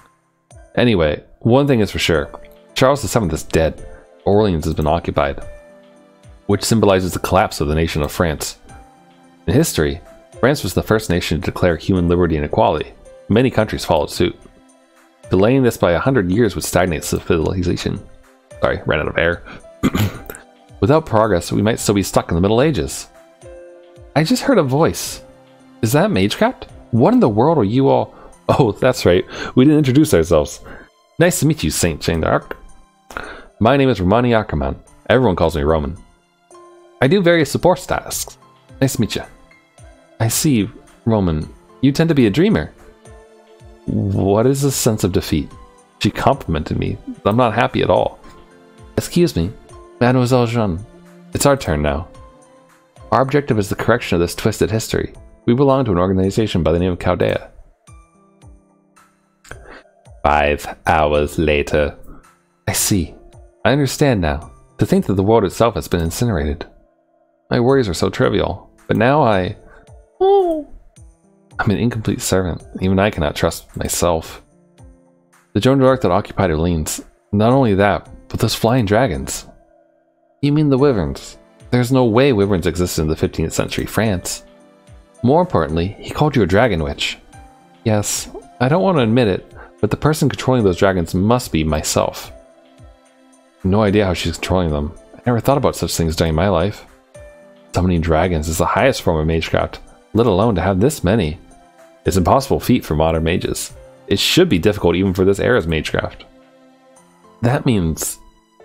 Anyway, one thing is for sure. Charles VII is dead. Orleans has been occupied, which symbolizes the collapse of the nation of France. In history, France was the first nation to declare human liberty and equality. Many countries followed suit. Delaying this by 100 years would stagnate civilization. Sorry, ran out of air. Without progress, we might still be stuck in the Middle Ages. I just heard a voice. Is that Magecraft? What in the world are you all... Oh, that's right. We didn't introduce ourselves. Nice to meet you, Saint Jeanne d'Arc. My name is Romani Ackerman. Everyone calls me Roman. I do various support tasks. Nice to meet you. I see, Roman. You tend to be a dreamer. What is this sense of defeat? She complimented me. I'm not happy at all. Excuse me, Mademoiselle Jeanne. It's our turn now. Our objective is the correction of this twisted history. We belong to an organization by the name of Chaldea. 5 hours later. I see. I understand now. To think that the world itself has been incinerated. My worries are so trivial. But now I'm an incomplete servant. Even I cannot trust myself. The Joan d'Arc that occupied Orleans. Not only that, but those flying dragons. You mean the wyverns? There's no way wyverns existed in the 15th century France. More importantly, he called you a dragon witch. Yes, I don't want to admit it, but the person controlling those dragons must be myself. No idea how she's controlling them. I never thought about such things during my life. Summoning dragons is the highest form of magecraft, let alone to have this many. It's an impossible feat for modern mages. It should be difficult even for this era's magecraft. That means...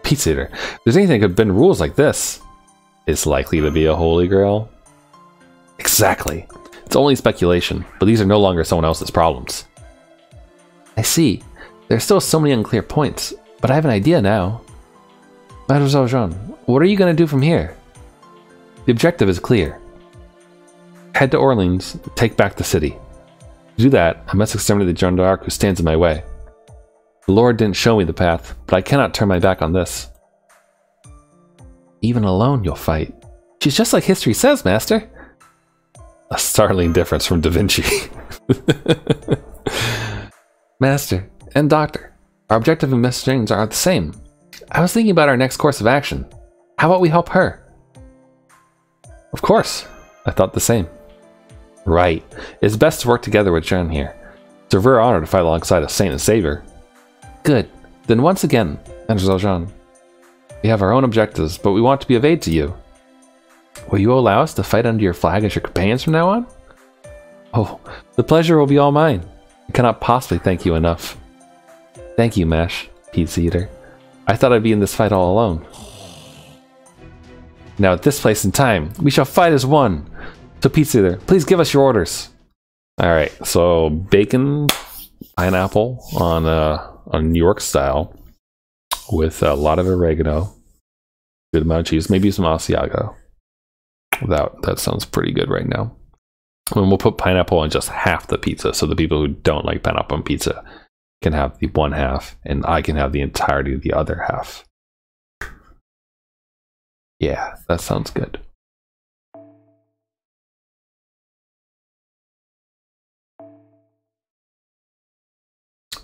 Peetseater, if there's anything that could bend rules like this, it's likely to be a holy grail. Exactly. It's only speculation, but these are no longer someone else's problems. I see. There's still so many unclear points, but I have an idea now. Mademoiselle Jeanne, what are you going to do from here? The objective is clear. Head to Orleans, take back the city. To do that, I must exterminate the Jeanne d'Arc who stands in my way. The Lord didn't show me the path, but I cannot turn my back on this. Even alone, you'll fight. She's just like history says, Master. A startling difference from Da Vinci. Master and Doctor, our objective and missions are the same. I was thinking about our next course of action. How about we help her? Of course. I thought the same. Right. It's best to work together with Jeanne here. It's a rare honor to fight alongside a saint and savior. Good. Then once again, Mademoiselle Jeanne, we have our own objectives, but we want to be of aid to you. Will you allow us to fight under your flag as your companions from now on? Oh, the pleasure will be all mine. I cannot possibly thank you enough. Thank you, Mash, peetseater. I thought I'd be in this fight all alone. Now at this place and time, we shall fight as one. So peetseater, please give us your orders. Alright, so bacon, pineapple on New York style with a lot of oregano, good amount of cheese, maybe some Asiago. That sounds pretty good right now. And we'll put pineapple on just half the pizza, so the people who don't like pineapple on pizza can have the one half, and I can have the entirety of the other half. Yeah, that sounds good.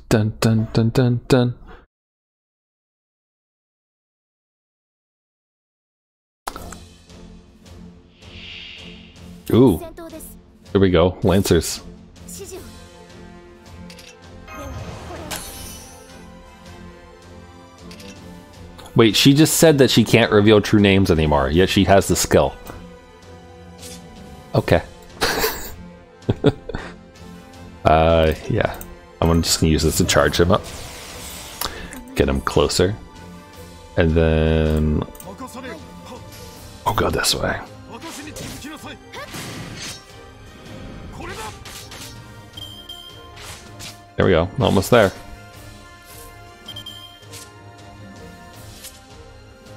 Dun dun dun dun dun. Ooh, here we go, Lancers. Wait, she just said that she can't reveal true names anymore, yet she has the skill. Okay. Yeah. I'm just gonna use this to charge him up. Get him closer. And then... I'll go this way. There we go, almost there.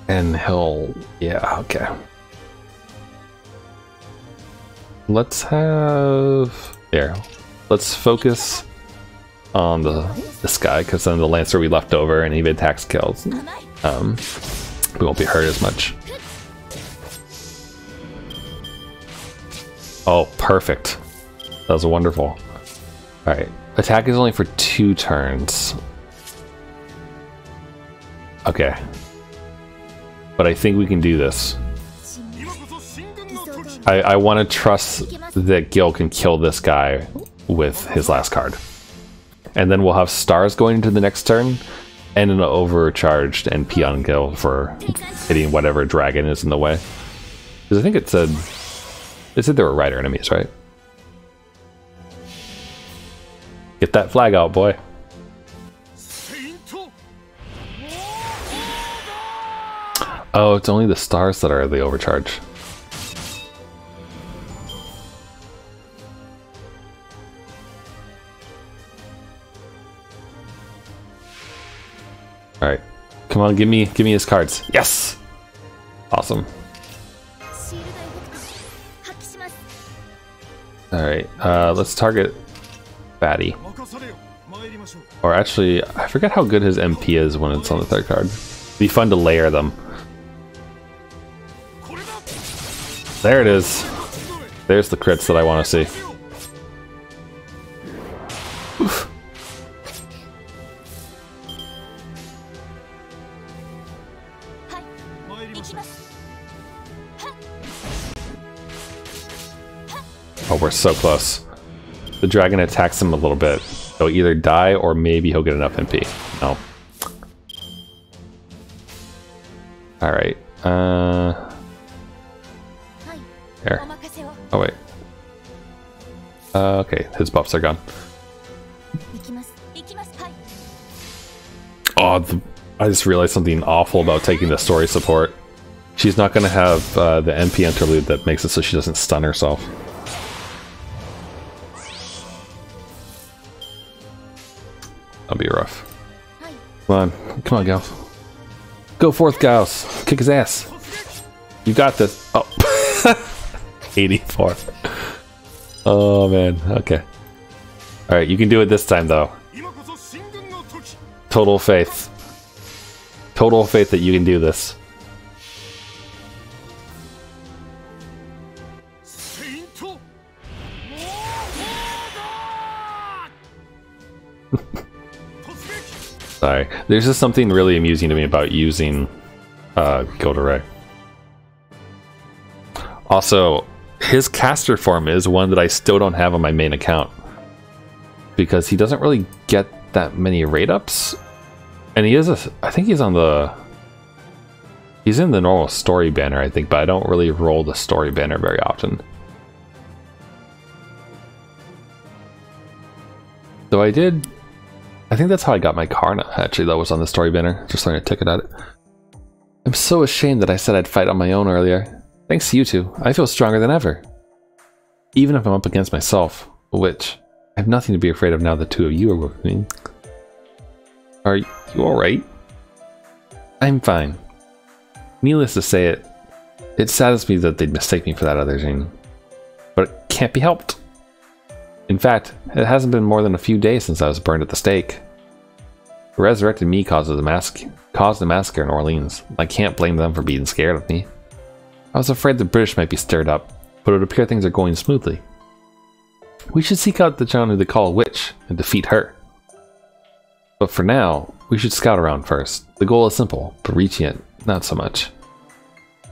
And he'll... yeah, okay. Let's have... there. Let's focus on this guy, because then the Lancer we left over and he attacks kills. We won't be hurt as much. Oh, perfect. That was wonderful. Alright. Attack is only for 2 turns. Okay. But I think we can do this. I want to trust that Gille can kill this guy with his last card. And then we'll have stars going into the next turn, and an overcharged NP on Gille for hitting whatever dragon is in the way. Because I think it said there were rider enemies, right? Get that flag out, boy. Oh, it's only the stars that are the overcharge. Alright. Come on, give me his cards. Yes! Awesome. Alright, let's target Fatty. Or actually, I forget how good his MP is when it's on the 3rd card. It'd be fun to layer them. There it is. There's the crits that I want to see. Oof. Oh, we're so close. The dragon attacks him a little bit. He'll either die or maybe he'll get enough MP. No. Alright. There. Oh, wait. Okay, his buffs are gone. Oh, I just realized something awful about taking the story support. She's not going to have the NP interlude that makes it so she doesn't stun herself. That'll be rough. Come on, Gauss. Go forth, Gauss. Kick his ass. You got this. Oh. 84. Oh man, okay. Alright, you can do it this time though. Total faith. Total faith that you can do this. Sorry. There's just something really amusing to me about using Gille. Also, his caster form is one that I still don't have on my main account. Because he doesn't really get that many rate ups. And he is I think he's on the... He's in the normal story banner, I think, but I don't really roll the story banner very often. So I did... I think that's how I got my Karna, actually, that was on the story banner. Just throwing a ticket at it. I'm so ashamed that I said I'd fight on my own earlier. Thanks to you two, I feel stronger than ever. Even if I'm up against myself, which I have nothing to be afraid of now the two of you are with me. Are you alright? I'm fine. Needless to say it saddens me that they'd mistake me for that other Jeanne. But it can't be helped. In fact, it hasn't been more than a few days since I was burned at the stake. The resurrected me caused the massacre in Orleans. I can't blame them for being scared of me. I was afraid the British might be stirred up, but it would appear things are going smoothly. We should seek out the Jeanne who they call a witch and defeat her. But for now, we should scout around first. The goal is simple, but reaching it, not so much.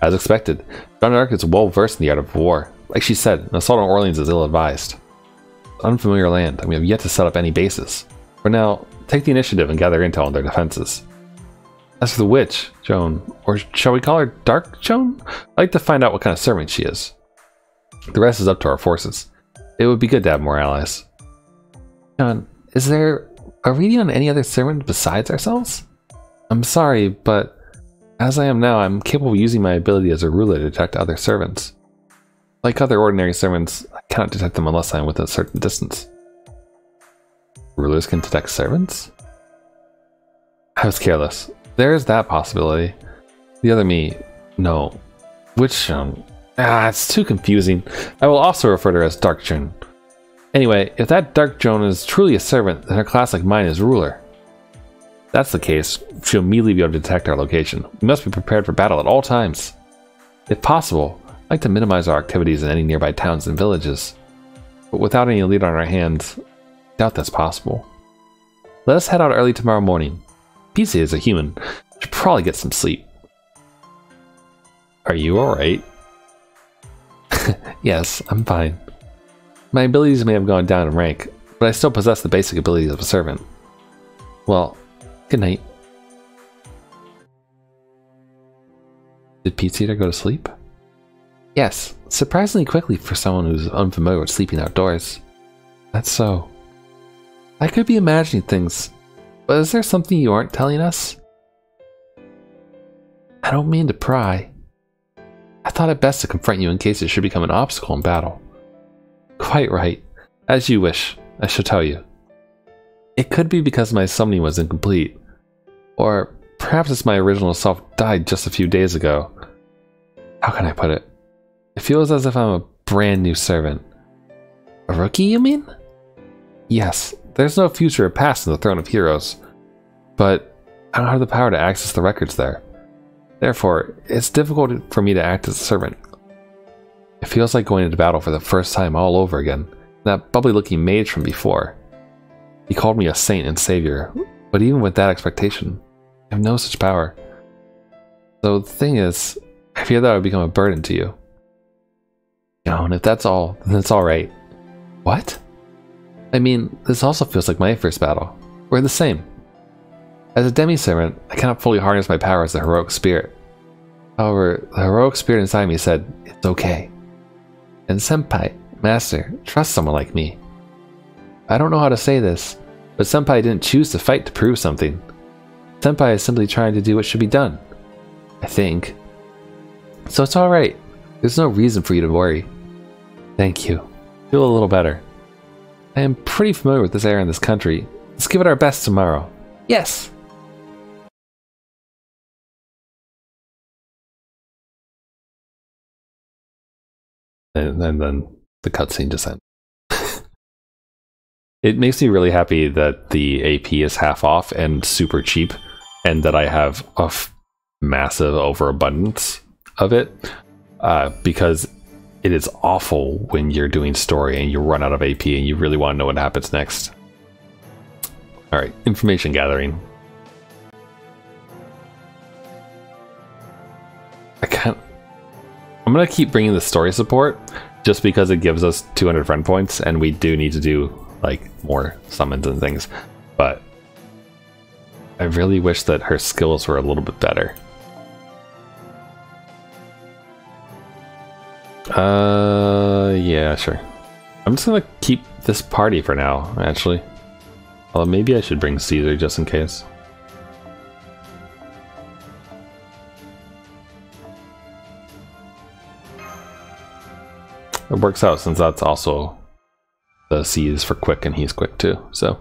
As expected, Jeanne d'Arc is well versed in the art of war. Like she said, an assault on Orleans is ill-advised. Unfamiliar land, and we have yet to set up any bases. For now, take the initiative and gather intel on their defenses. As for the witch, Jeanne, or shall we call her Dark Jeanne? I'd like to find out what kind of servant she is. The rest is up to our forces. It would be good to have more allies. Jeanne, is there a reading on any other servant besides ourselves? I'm sorry, but as I am now, I'm capable of using my ability as a ruler to detect other servants. Like other ordinary servants, I cannot detect them unless I am within a certain distance. Rulers can detect servants? I was careless. There is that possibility. The other me, no. Which, it's too confusing. I will also refer to her as Dark Jeanne. Anyway, if that Dark Jeanne is truly a servant, then her class like mine is ruler. If that's the case, she'll immediately be able to detect our location. We must be prepared for battle at all times. If possible, I'd like to minimize our activities in any nearby towns and villages. But without any lead on our hands, I doubt that's possible. Let us head out early tomorrow morning. Peetseater is a human. Should probably get some sleep. Are you alright? Yes, I'm fine. My abilities may have gone down in rank, but I still possess the basic abilities of a servant. Well, good night. Did Peetseater go to sleep? Yes, surprisingly quickly for someone who's unfamiliar with sleeping outdoors. That's so. I could be imagining things, but is there something you aren't telling us? I don't mean to pry. I thought it best to confront you in case it should become an obstacle in battle. Quite right. As you wish, I shall tell you. It could be because my summoning was incomplete. Or perhaps it's my original self died just a few days ago. How can I put it? It feels as if I'm a brand new servant. A rookie, you mean? Yes, there's no future or past in the Throne of Heroes. But I don't have the power to access the records there. Therefore, it's difficult for me to act as a servant. It feels like going into battle for the first time all over again. That bubbly-looking mage from before. He called me a saint and savior, but even with that expectation, I have no such power. So the thing is, I fear that I would become a burden to you. And if that's all, then it's alright. What? I mean, this also feels like my first battle. We're the same. As a demi-servant, I cannot fully harness my power as a heroic spirit. However, the heroic spirit inside me said, it's okay. And Senpai, Master, trust someone like me. I don't know how to say this, but Senpai didn't choose to fight to prove something. Senpai is simply trying to do what should be done. I think. So it's alright. There's no reason for you to worry. Thank you. Feel a little better. I am pretty familiar with this area in this country. Let's give it our best tomorrow. Yes! And then the cutscene just ends. It makes me really happy that the AP is half off and super cheap, and that I have a massive overabundance of it, because it is awful when you're doing story and you run out of AP and you really want to know what happens next. Alright, information gathering. I'm gonna keep bringing the story support just because it gives us 200 friend points, and we do need to do like more summons and things, but I really wish that her skills were a little bit better. Yeah, sure. I'm just gonna keep this party for now, actually. Although maybe I should bring Caesar just in case. It works out since that's also the C is for quick and he's quick too, so.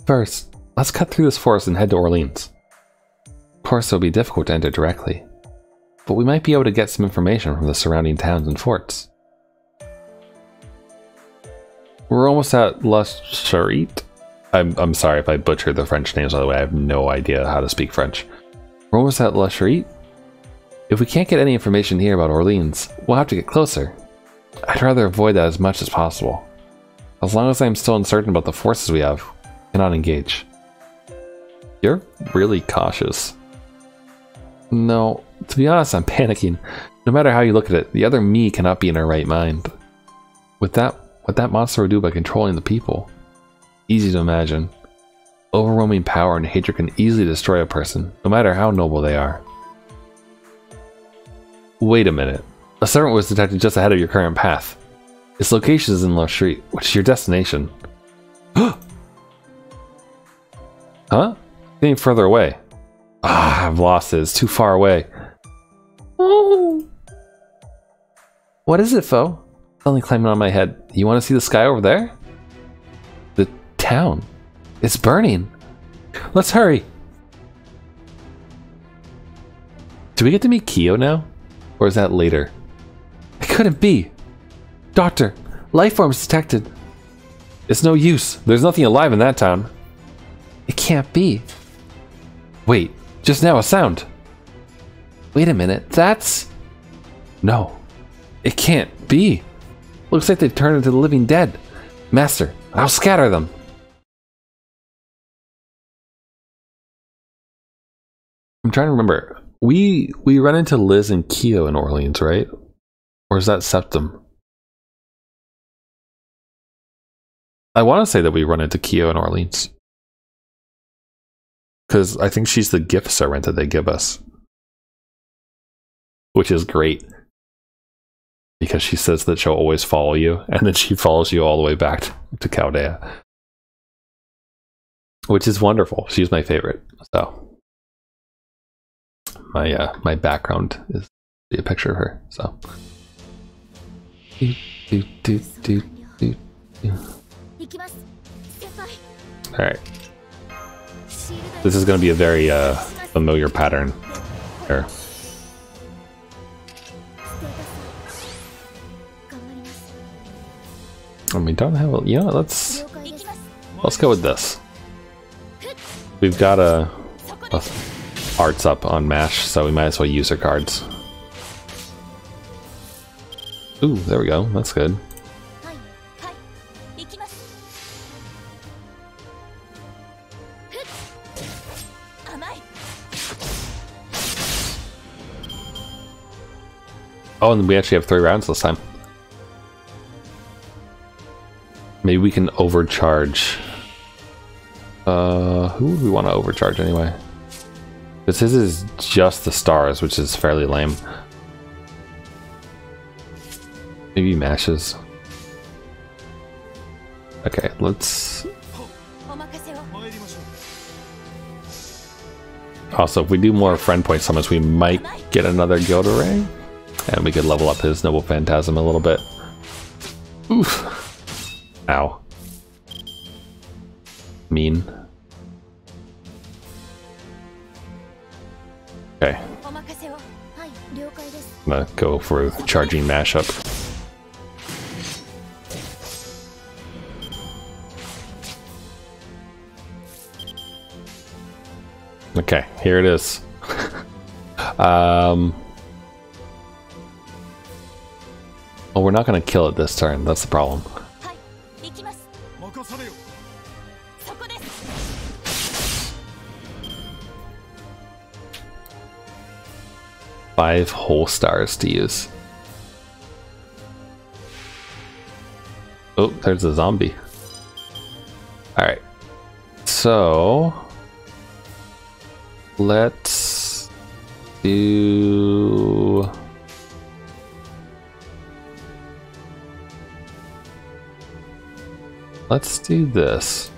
First, let's cut through this forest and head to Orleans. Of course, it'll be difficult to enter directly, but we might be able to get some information from the surrounding towns and forts. We're almost at La Charite. I'm sorry if I butchered the French names, by the way. I have no idea how to speak French. We're almost at La Charite. If we can't get any information here about Orleans, we'll have to get closer. I'd rather avoid that as much as possible. As long as I'm still uncertain about the forces we have, I cannot engage. You're really cautious. No, to be honest, I'm panicking. No matter how you look at it, the other me cannot be in her right mind. What that monster would do by controlling the people. Easy to imagine. Overwhelming power and hatred can easily destroy a person, no matter how noble they are. Wait a minute. A servant was detected just ahead of your current path. Its location is in La Street, which is your destination. Huh? Getting further away. Ah, I've lost it. It's too far away. Oh. What is it, foe? Suddenly climbing on my head. You want to see the sky over there? The town. It's burning. Let's hurry. Do we get to meet Gille now? Or is that later? It couldn't be. Doctor, life forms detected. It's no use. There's nothing alive in that town. It can't be. Wait, just now a sound. Wait a minute, that's... No, it can't be. Looks like they've turned into the living dead. Master, I'll scatter them. I'm trying to remember. We run into Liz and Gille in Orleans, right? Or is that Septum? I want to say that we run into Gille in Orleans. Because I think she's the gift servant that they give us. Which is great. Because she says that she'll always follow you, and then she follows you all the way back to Chaldea. Which is wonderful. She's my favorite. So my background is a picture of her. So Alright. This is going to be a very familiar pattern here. And we don't have a... You know what, let's go with this. We've got a arts up on MASH, so we might as well use her cards. Ooh, there we go. That's good. Oh, and we actually have 3 rounds this time. Maybe we can overcharge. Who would we want to overcharge anyway? Because his is just the stars, which is fairly lame. Maybe mashes. Okay, let's... Also, if we do more friend point summons, we might get another Gilda Ray. And we could level up his Noble Phantasm a little bit. Oof. Ow. Mean. Okay. I'm gonna go for charging mashup. Okay, here it is. Well, we're not gonna kill it this turn. That's the problem. Five whole stars to use. Oh, there's a zombie. Alright. So let's do this.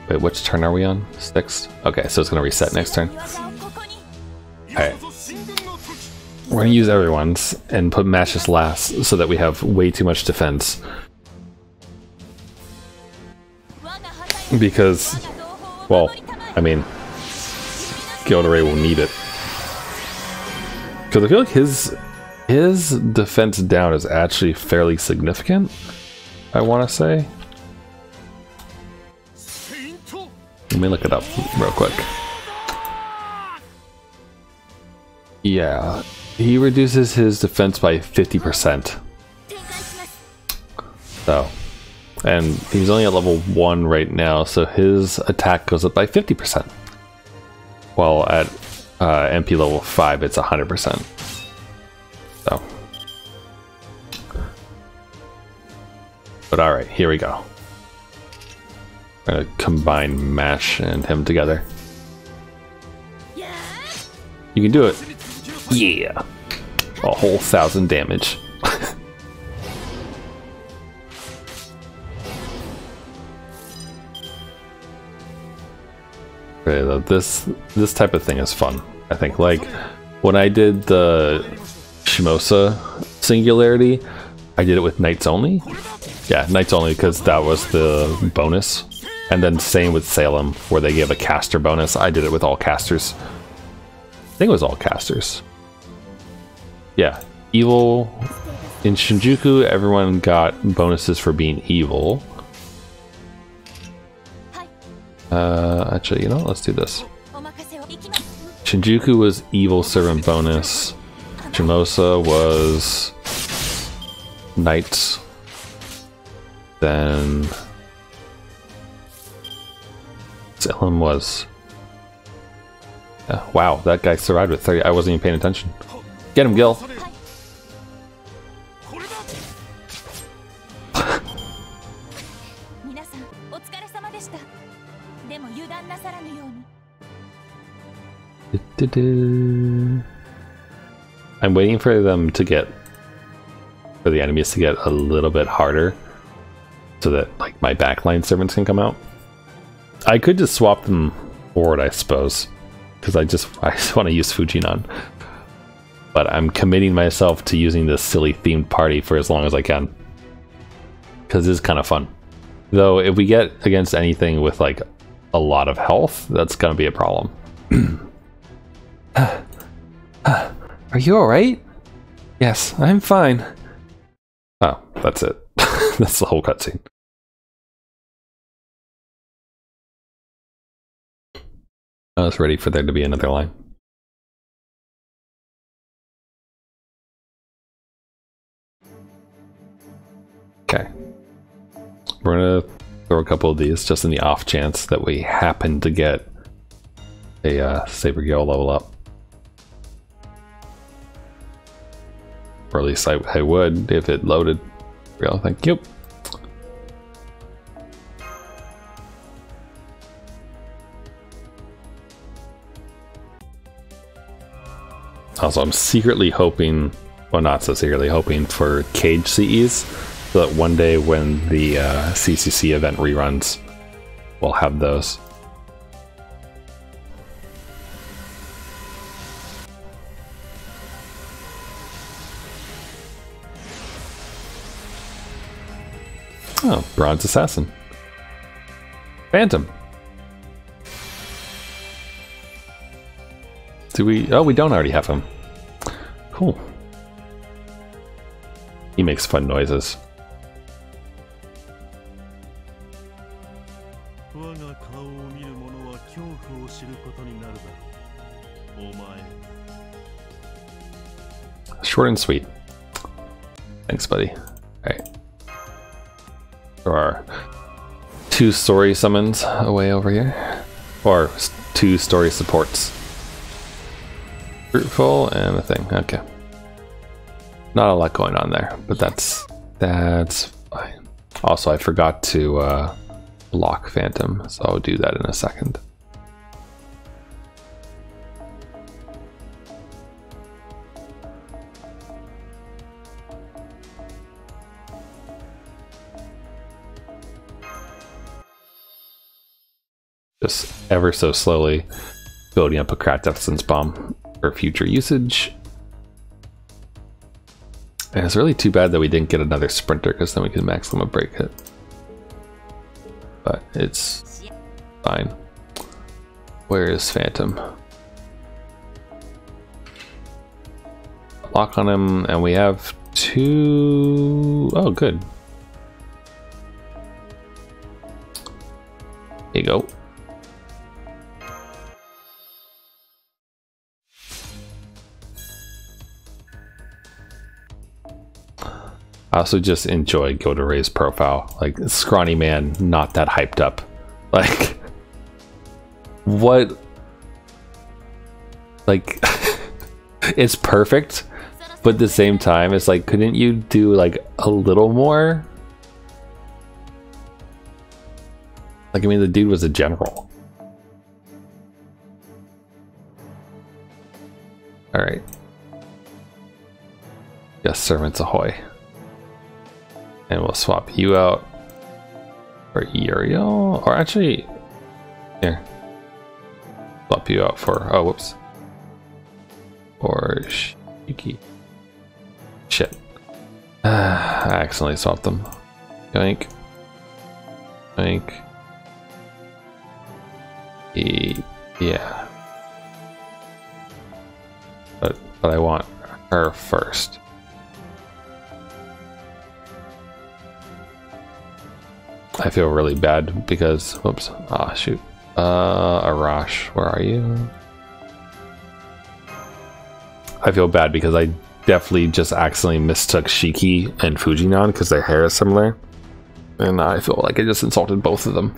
Wait, which turn are we on? 6? Okay, so it's gonna reset next turn. Alright. We're gonna use everyone's and put matches last so that we have way too much defense. Because, well, I mean, Gille will need it. Because I feel like his defense down is actually fairly significant, I want to say. Let me look it up real quick. Yeah, he reduces his defense by 50%. So, and he's only at level 1 right now, so his attack goes up by 50%. While at MP level 5, it's 100%. So, but alright, here we go. I'm gonna combine Mash and him together. You can do it. Yeah! A whole 1,000 damage. Okay, this type of thing is fun. I think, like, when I did the Shimosa Singularity, I did it with Knights Only. Yeah, Knights Only, because that was the bonus. And then same with Salem, where they gave a caster bonus. I did it with all casters. I think it was all casters. Yeah, evil. In Shinjuku, everyone got bonuses for being evil. Actually, you know, let's do this. Shinjuku was evil servant bonus. Shimosa was knights. Then Salem was... wow, that guy survived with 30. I wasn't even paying attention. Get him, Gille. I'm waiting for them to get, for the enemies to get a little bit harder so that like my backline servants can come out. I could just swap them forward, I suppose, because I just want to use Fujinon. But I'm committing myself to using this silly themed party for as long as I can, because it's kind of fun. Though if we get against anything with like a lot of health, that's gonna be a problem. Are you alright? Yes, I'm fine. Oh, that's it. That's the whole cutscene. I was ready for there to be another line. Okay. We're gonna throw a couple of these just in the off chance that we happen to get a Saber Gille level up. Or at least I would if it loaded. Real, thank you. Also, I'm secretly hoping, well, not so secretly hoping for cage CEs, so that one day when the CCC event reruns, we'll have those. Oh, Bronze Assassin. Phantom. Do we? Oh, we don't already have him. Cool. He makes fun noises. Short and sweet. Thanks, buddy. Alright. There are 2 story summons away over here. Or 2 story supports. Fruitful and a thing. Okay. Not a lot going on there, but that's fine. Also, I forgot to block Phantom, so I'll do that in a second. Just ever so slowly building up a cracked essence bomb for future usage. And it's really too bad that we didn't get another sprinter, because then we could maximum break hit. But it's fine. Where is Phantom? Lock on him, and we have 2... Oh, good. Here you go. I also just enjoy Go to Ray's profile. Like, scrawny man, not that hyped up. Like, what? Like, it's perfect, but at the same time, it's like, couldn't you do like a little more? Like, I mean, the dude was a general. All right. Yes, servants ahoy. And we'll swap you out for Uriel, or actually, here, swap you out for, oh, whoops, or Shiki. Shit. I accidentally swapped them. Yoink. Yoink. Yeah. But I want her first. I feel really bad because, whoops, ah, shoot. Arash, where are you? I feel bad because I definitely just accidentally mistook Shiki and Fujinon because their hair is similar. And I feel like I just insulted both of them.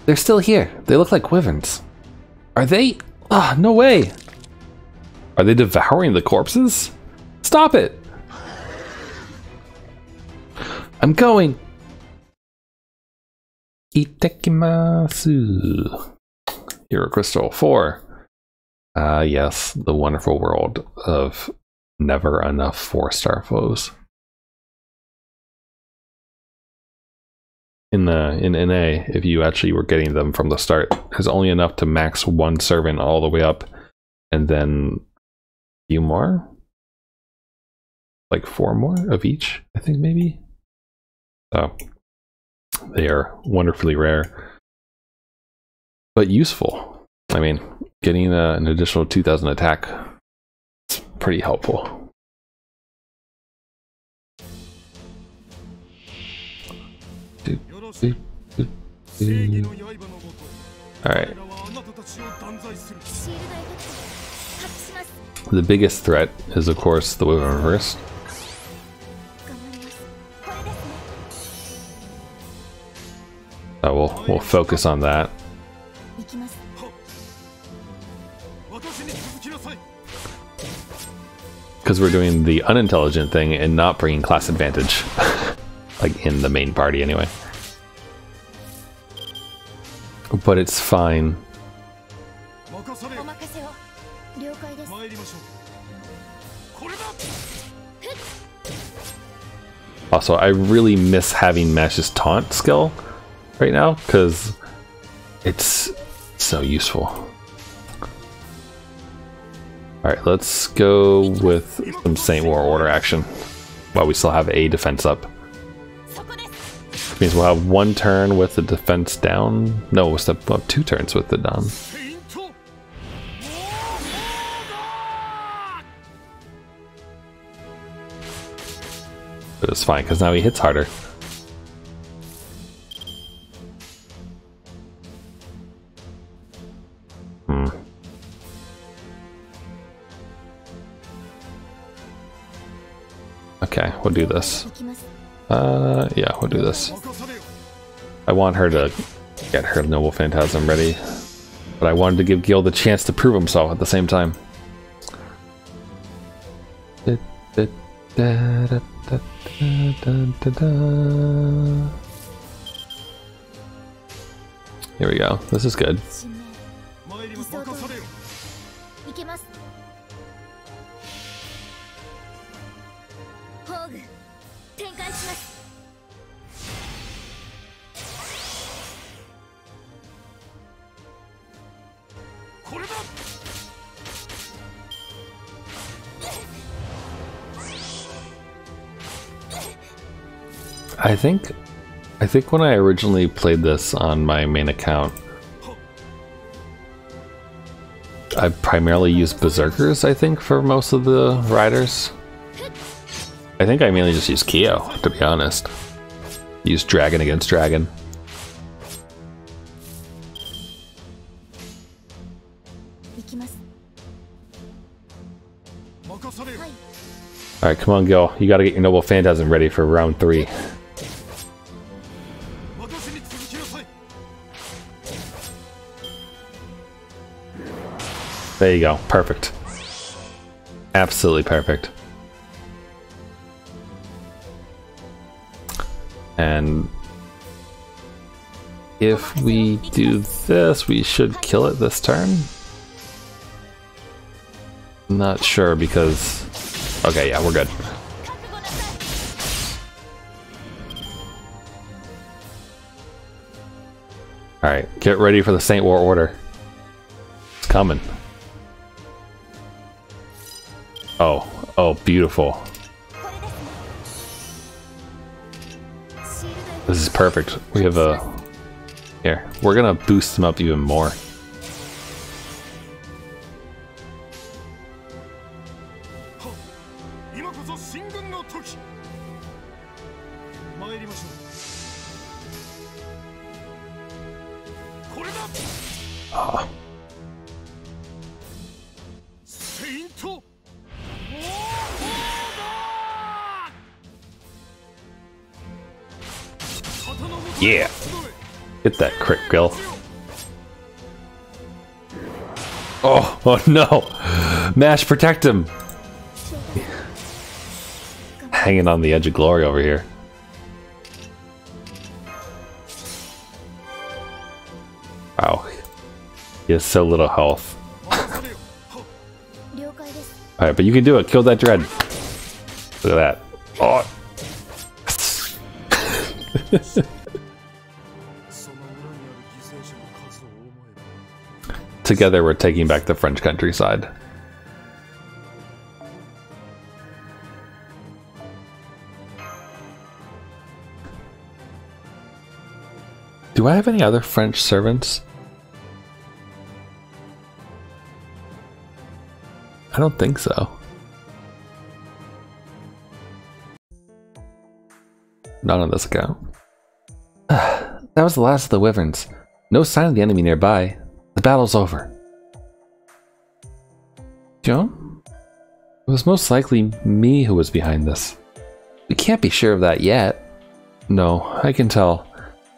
They're still here. They look like wyverns. Are they? Ah, no way. Are they devouring the corpses? Stop it. I'm going. Itekimasu. Hero Crystal 4. Yes, the wonderful world of never enough 4-star foes. In NA, if you actually were getting them from the start, there's only enough to max 1 servant all the way up, and then a few more? Like 4 more of each, I think, maybe? So they are wonderfully rare, but useful. I mean, getting an additional 2,000 attack is pretty helpful. Alright. The biggest threat is, of course, the Wyvern Reverse. We'll focus on that. Because we're doing the unintelligent thing and not bringing class advantage. Like in the main party anyway. But it's fine. Also, I really miss having Mash's taunt skill right now, because it's so useful. Alright, let's go with some Saint War Order action while we still have a defense up. Which means we'll have 1 turn with the defense down. No, we'll have 2 turns with it down. But it's fine, because now he hits harder. Okay, we'll do this. Yeah, we'll do this. I want her to get her Noble Phantasm ready, but I wanted to give Gille the chance to prove himself at the same time. Here we go. This is good. I think when I originally played this on my main account, I primarily used Berserkers, I think, for most of the riders. I think I mainly just used Kyo, to be honest. Use Dragon against Dragon. Alright, come on, Gille. You gotta get your Noble Phantasm ready for round 3. There you go. Perfect. Absolutely perfect. And if we do this, we should kill it this turn. Not sure because... Okay, yeah, we're good. Alright, get ready for the Saint War order. It's coming. Oh, beautiful. This is perfect. We have a... Here, we're gonna boost him up even more. Oh. Yeah! Hit that crit, Gille. Oh no! Mash, protect him! Hanging on the edge of glory over here. Wow. He has so little health. Alright, but you can do it. Kill that dread. Look at that. Oh! Together we're taking back the French countryside. Do I have any other French servants? I don't think so. Not on this account. That was the last of the wyverns. No sign of the enemy nearby. The battle's over. Jeanne? It was most likely me who was behind this. We can't be sure of that yet. No, I can tell.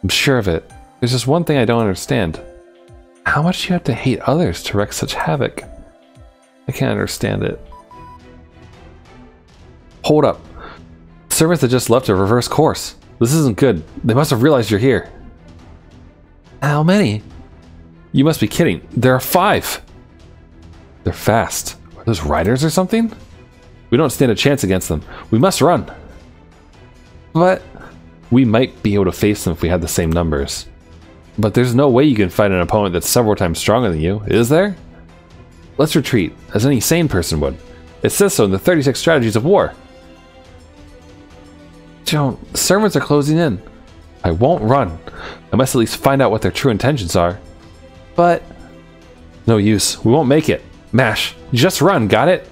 I'm sure of it. There's just one thing I don't understand. How much do you have to hate others to wreak such havoc? I can't understand it. Hold up. Servants that just left a reverse course. This isn't good. They must have realized you're here. How many? You must be kidding. There are 5. They're fast. Are those riders or something? We don't stand a chance against them. We must run. But we might be able to face them if we had the same numbers. But there's no way you can fight an opponent that's several times stronger than you, is there? Let's retreat, as any sane person would. It says so in the 36 Strategies of War. Joan, servants are closing in. I won't run. I must at least find out what their true intentions are. But... no use. We won't make it. Mash, just run, got it?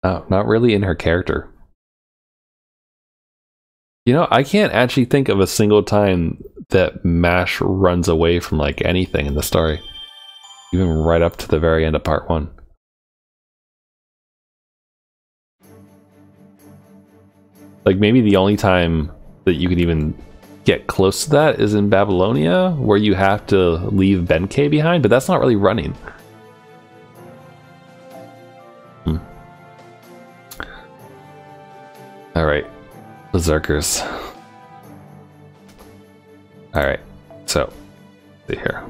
Oh, not really in her character. You know, I can't actually think of a single time that Mash runs away from, like, anything in the story. Even right up to the very end of part 1. Like, maybe the only time that you can even get close to that is in Babylonia, where you have to leave Benkei behind, but that's not really running. Alright. Berserkers. Alright, so, see here.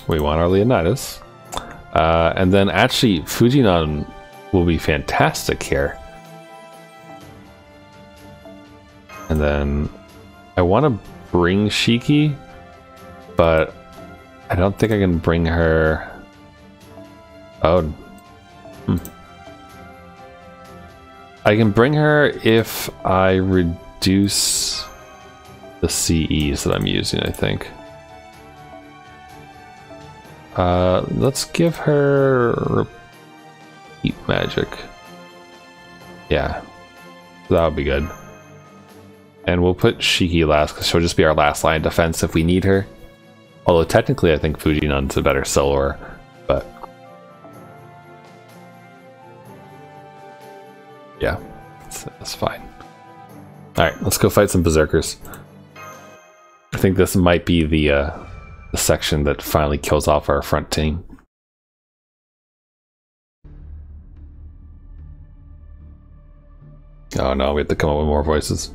We want our Leonidas. And then actually, Fujinon will be fantastic here. And then I want to bring Shiki, but I don't think I can bring her. Oh. I can bring her if I reduce the CEs that I'm using, I think. Let's give her repeat magic. Yeah, that would be good. And we'll put Shiki last because she'll just be our last line of defense if we need her. Although technically I think Fujinon's a better soloer, but yeah, that's fine. Alright, let's go fight some berserkers. I think this might be the section that finally kills off our front team. Oh no, we have to come up with more voices.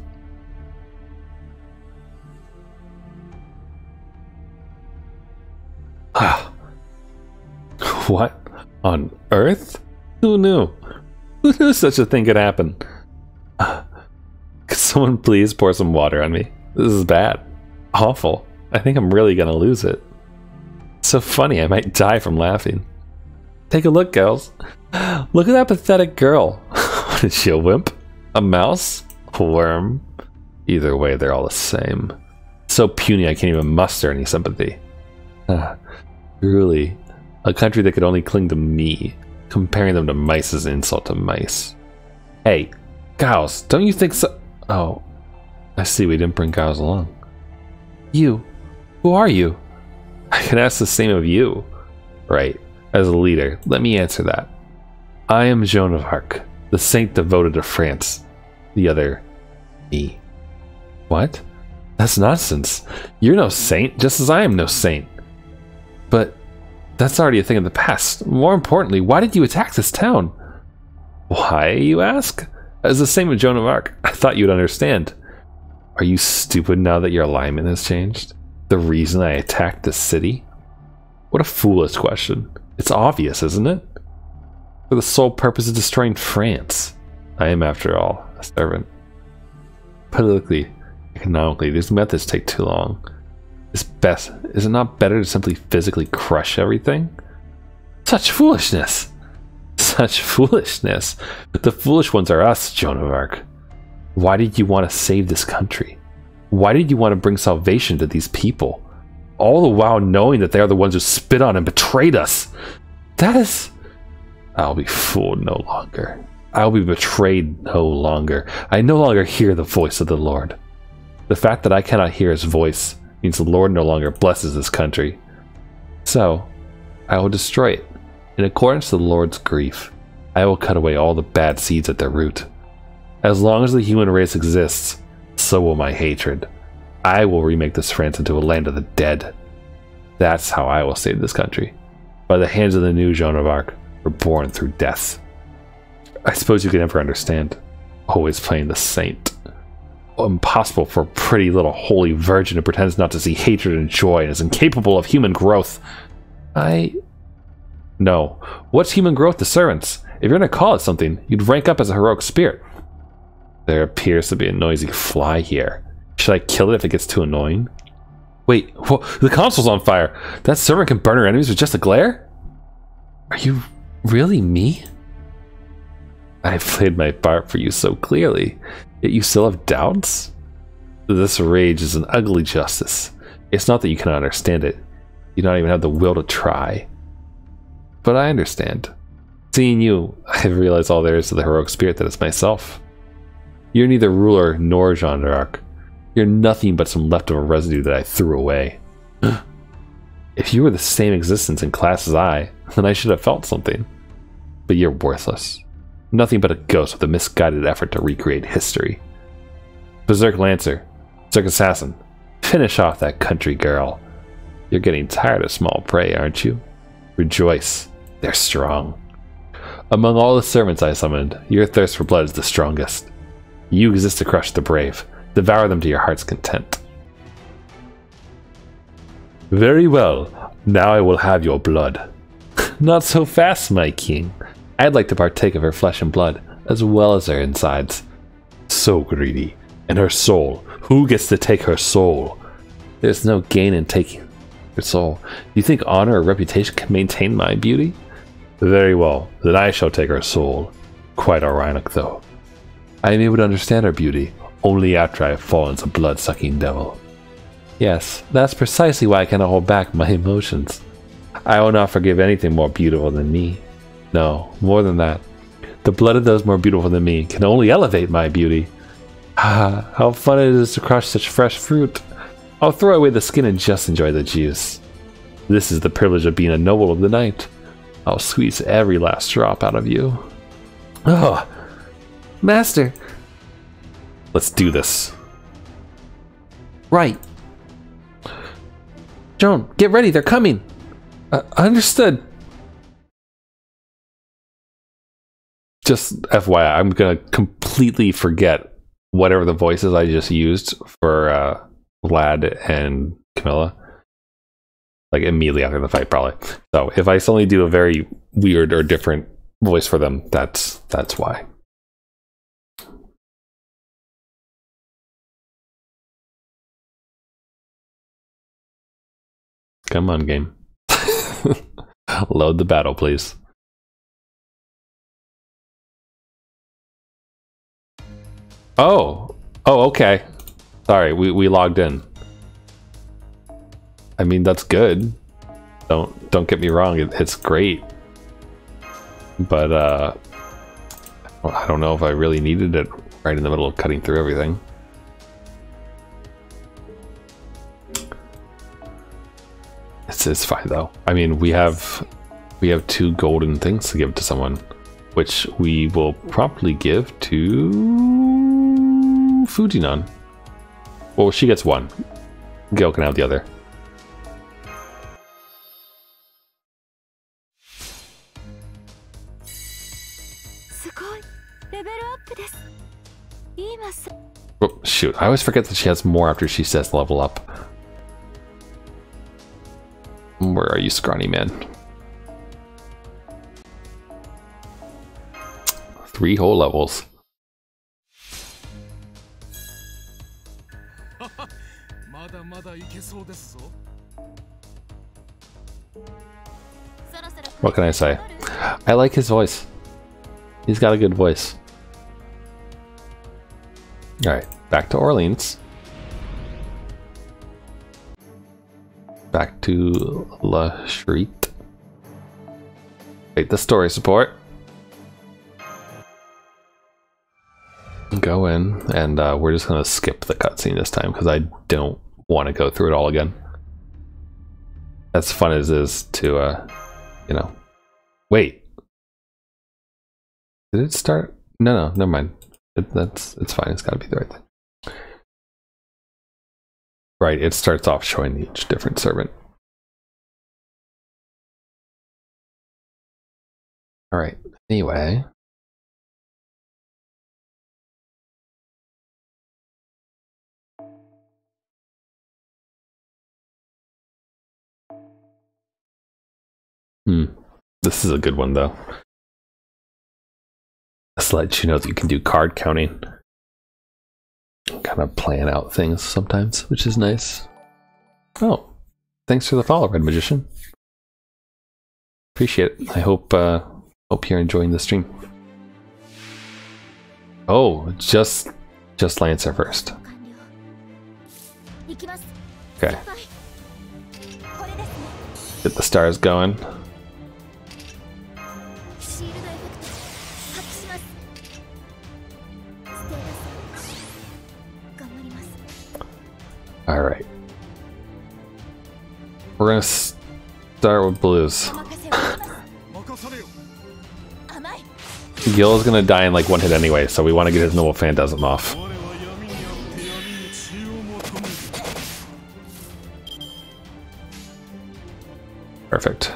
What on earth? Who knew? Who knew such a thing could happen? Could someone please pour some water on me? This is bad. Awful. I think I'm really gonna lose it. It's so funny, I might die from laughing. Take a look, girls. Look at that pathetic girl. What is she, a wimp? A mouse? A worm? Either way, they're all the same. So puny I can't even muster any sympathy. Truly, a country that could only cling to me. Comparing them to mice is an insult to mice. Hey, Gauss, don't you think so? Oh, I see we didn't bring Gauss along. You? Who are you? I can ask the same of you. Right, as a leader, let me answer that. I am Joan of Arc, the saint devoted to France. The other, me. What? That's nonsense. You're no saint, just as I am no saint. But that's already a thing of the past. More importantly, why did you attack this town? Why, you ask? As the same with Joan of Arc, I thought you'd understand. Are you stupid now that your alignment has changed? The reason I attacked this city? What a foolish question. It's obvious, isn't it? For the sole purpose of destroying France. I am, after all, a servant. Politically, economically, these methods take too long. Is it not better to simply physically crush everything? Such foolishness! Such foolishness! The foolish ones are us, Joan of Arc. Why did you want to save this country? Why did you want to bring salvation to these people? All the while knowing that they are the ones who spit on and betrayed us. That is... I'll be fooled no longer. I'll be betrayed no longer. I no longer hear the voice of the Lord. The fact that I cannot hear his voice means the Lord no longer blesses this country. So, I will destroy it. In accordance to the Lord's grief, I will cut away all the bad seeds at their root. As long as the human race exists, so will my hatred. I will remake this France into a land of the dead. That's how I will save this country. By the hands of the new Joan of Arc, reborn through death. I suppose you can never understand. Always playing the saint. Impossible for a pretty little holy virgin who pretends not to see hatred and joy and is incapable of human growth. No. What's human growth to servants? If you're going to call it something, you'd rank up as a heroic spirit. There appears to be a noisy fly here. Should I kill it if it gets too annoying? Wait, the console's on fire. That servant can burn her enemies with just a glare? Are you really me? I played my part for you so clearly, yet you still have doubts? This rage is an ugly justice. It's not that you cannot understand it. You don't even have the will to try. But I understand. Seeing you, I have realized all there is to the heroic spirit that is myself. You're neither ruler nor Jeanne d'Arc. You're nothing but some leftover residue that I threw away. If you were the same existence and class as I, then I should have felt something. But you're worthless. Nothing but a ghost with a misguided effort to recreate history. Berserk Lancer, Berserk Assassin, finish off that country girl. You're getting tired of small prey, aren't you? Rejoice, they're strong. Among all the servants I summoned, your thirst for blood is the strongest. You exist to crush the brave, devour them to your heart's content. Very well, now I will have your blood. Not so fast, my king. I'd like to partake of her flesh and blood, as well as her insides. So greedy. And her soul. Who gets to take her soul? There's no gain in taking her soul. Do you think honor or reputation can maintain my beauty? Very well, then I shall take her soul. Quite ironic, though. I am able to understand her beauty only after I have fallen to blood-sucking devil. Yes, that's precisely why I cannot hold back my emotions. I will not forgive anything more beautiful than me. No, more than that. The blood of those more beautiful than me can only elevate my beauty. Ah, how fun it is to crush such fresh fruit. I'll throw away the skin and just enjoy the juice. This is the privilege of being a noble of the night. I'll squeeze every last drop out of you. Oh, Master. Let's do this. Right. Jeanne, get ready, they're coming. Understood. Just FYI, I'm gonna completely forget whatever the voices I just used for Vlad and Camilla. Like immediately after the fight, probably. So if I suddenly do a very weird or different voice for them, that's why. Come on, game. Load the battle, please. Oh, okay. Sorry, we logged in. I mean, that's good. Don't get me wrong, it's great. But I don't know if I really needed it right in the middle of cutting through everything. It's fine though. I mean, we have 2 golden things to give to someone, which we will probably give to Fujinon. Well, she gets 1. Gille can have the other. Oh, shoot, I always forget that she has more after she says level up. Where are you, scrawny man? 3 whole levels. What can I say? I like his voice. He's got a good voice. Alright, back to Orleans. Back to La Street. Wait, the story support. Go in, and we're just gonna skip the cutscene this time because I don't want to go through it all again. As fun as it is to, you know. Wait. Did it start? No, never mind. It's fine. It's got to be the right thing. Right, it starts off showing each different servant. All right. Anyway. This is a good one though. This lets you know that you can do card counting. Kind of plan out things sometimes, which is nice. Oh, thanks for the follow, Red Magician. Appreciate it. I hope you're enjoying the stream. Oh, just Lancer first. Okay. Get the stars going. All right. We're gonna start with blues. Gille is gonna die in like one hit anyway, so we want to get his noble phantasm off. Perfect.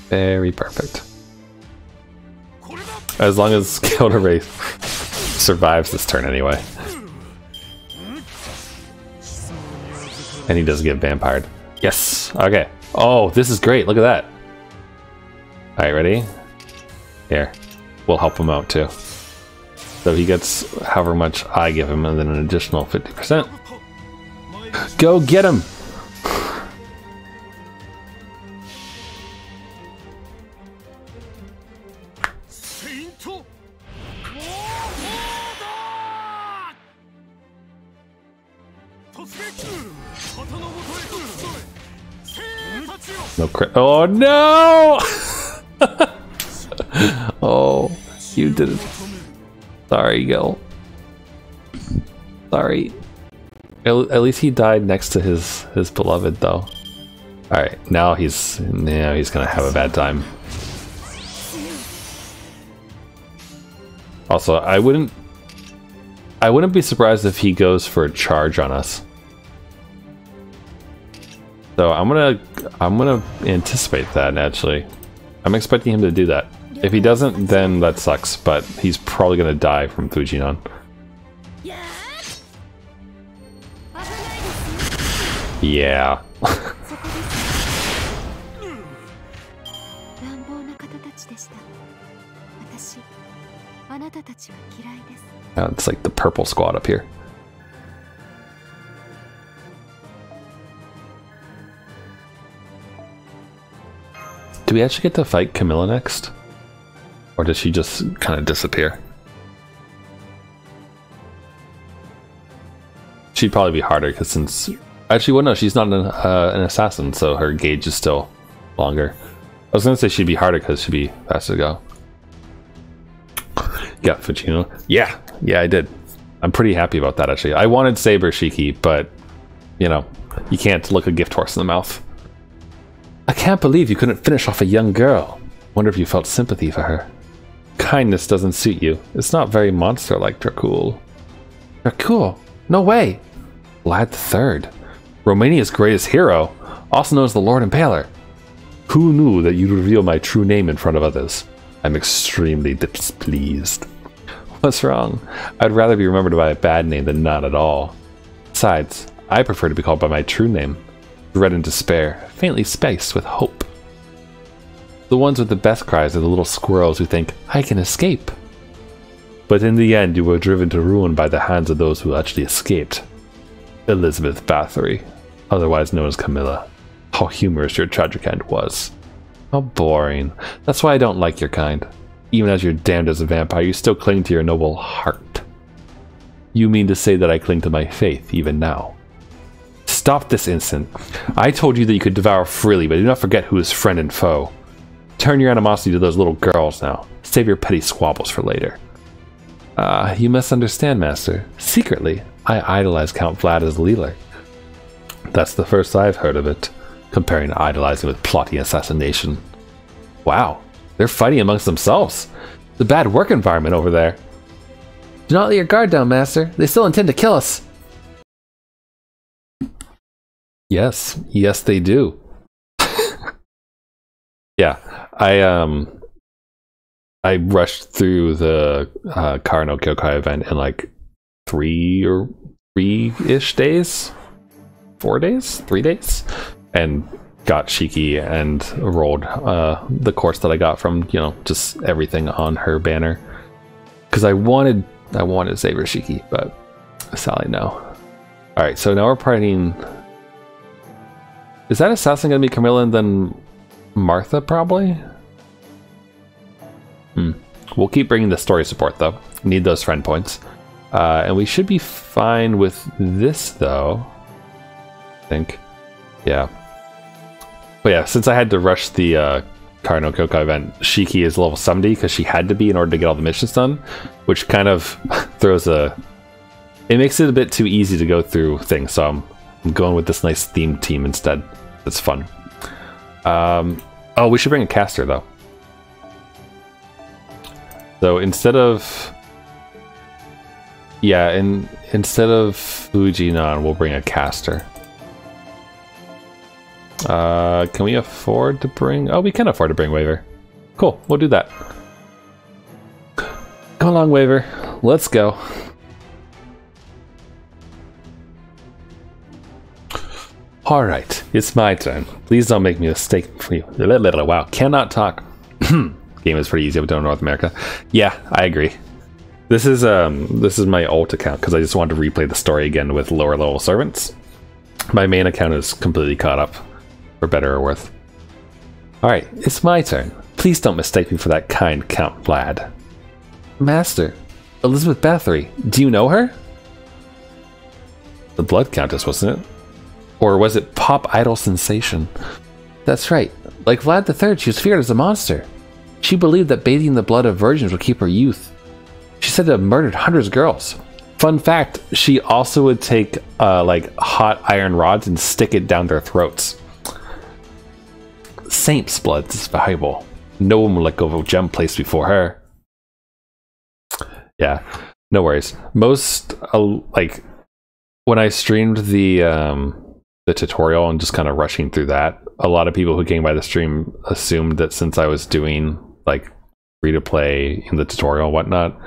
Very perfect. As long as Gille Race survives this turn anyway. And he doesn't get vampired. Yes! Okay. Oh, this is great. Look at that. Alright, ready? Here. We'll help him out too. So he gets however much I give him and then an additional 50%. Go get him! No crit. Oh no! Oh, you did it. Sorry, Gille. Sorry. At least he died next to his beloved, though. All right, now he's gonna have a bad time. Also, I wouldn't be surprised if he goes for a charge on us. So I'm gonna anticipate that. Actually, I'm expecting him to do that. If he doesn't, then that sucks. But he's probably gonna die from Fujinon. Yeah. It's like the purple squad up here. Do we actually get to fight Camilla next? Or does she just kind of disappear? She'd probably be harder because since... Actually, well, no, she's not an assassin, so her gauge is still longer. I was going to say she'd be harder because she'd be faster to go. Yeah, Fujinon. Yeah, I did. I'm pretty happy about that, actually. I wanted Saber Shiki, but, you know, you can't look a gift horse in the mouth. I can't believe you couldn't finish off a young girl. Wonder if you felt sympathy for her. Kindness doesn't suit you. It's not very monster-like, Dracul. Dracul? No way! Vlad III. Romania's greatest hero, also known as the Lord Impaler. Who knew that you'd reveal my true name in front of others? I'm extremely displeased. What's wrong? I'd rather be remembered by a bad name than not at all. Besides, I prefer to be called by my true name. Dread and despair, faintly spiced with hope. The ones with the best cries are the little squirrels who think, I can escape. But in the end, you were driven to ruin by the hands of those who actually escaped. Elizabeth Bathory, otherwise known as Camilla. How humorous your tragic end was. How boring. That's why I don't like your kind. Even as you're damned as a vampire, you still cling to your noble heart. You mean to say that I cling to my faith, even now? Stop this instant. I told you that you could devour freely, but do not forget who is friend and foe. Turn your animosity to those little girls now. Save your petty squabbles for later. You misunderstand, Master. Secretly, I idolize Count Vlad as leader. That's the first I've heard of it. Comparing idolizing with plotting assassination. Wow, they're fighting amongst themselves. It's a bad work environment over there. Do not let your guard down, Master. They still intend to kill us. Yes, they do. Yeah, I rushed through the Kara no Kyokai event in like 3-ish days? 4 days? 3 days? And got Shiki and rolled the course that I got from, you know, just everything on her banner. Because I wanted Saber Shiki, but Sally, no. Alright, so now we're fighting... Is that assassin gonna be Camilla and then Martha, probably? We'll keep bringing the story support though. Need those friend points. And we should be fine with this though. I think. Yeah. But yeah, since I had to rush the Kara no Kyokai event, Shiki is level 70 because she had to be in order to get all the missions done, which kind of throws a... It makes it a bit too easy to go through things, so I'm going with this nice themed team instead. It's fun. Oh, we should bring a caster though. So instead of... Yeah, instead of Fujinon, we'll bring a caster. Can we afford to bring... Oh, we can afford to bring Waver. Cool, we'll do that. Come along, Waver. Let's go. Alright, it's my turn. Please don't make me a mistake for you. Wow, cannot talk. Game is pretty easy up in North America. Yeah, I agree. This is my alt account because I just wanted to replay the story again with lower level servants. My main account is completely caught up, for better or worse. Alright, it's my turn. Please don't mistake me for that kind Count Vlad. Master, Elizabeth Bathory, do you know her? The Blood Countess, wasn't it? Or was it Pop Idol Sensation? That's right. Like Vlad III, she was feared as a monster. She believed that bathing in the blood of virgins would keep her youth. She said to have murdered hundreds of girls. Fun fact, she also would take like hot iron rods and stick it down their throats. Saint's blood is valuable. No one will let go of a gem placed before her. Yeah, no worries. Most like when I streamed the tutorial and just kind of rushing through that, a lot of people who came by the stream assumed that since I was doing like free to play in the tutorial and whatnot,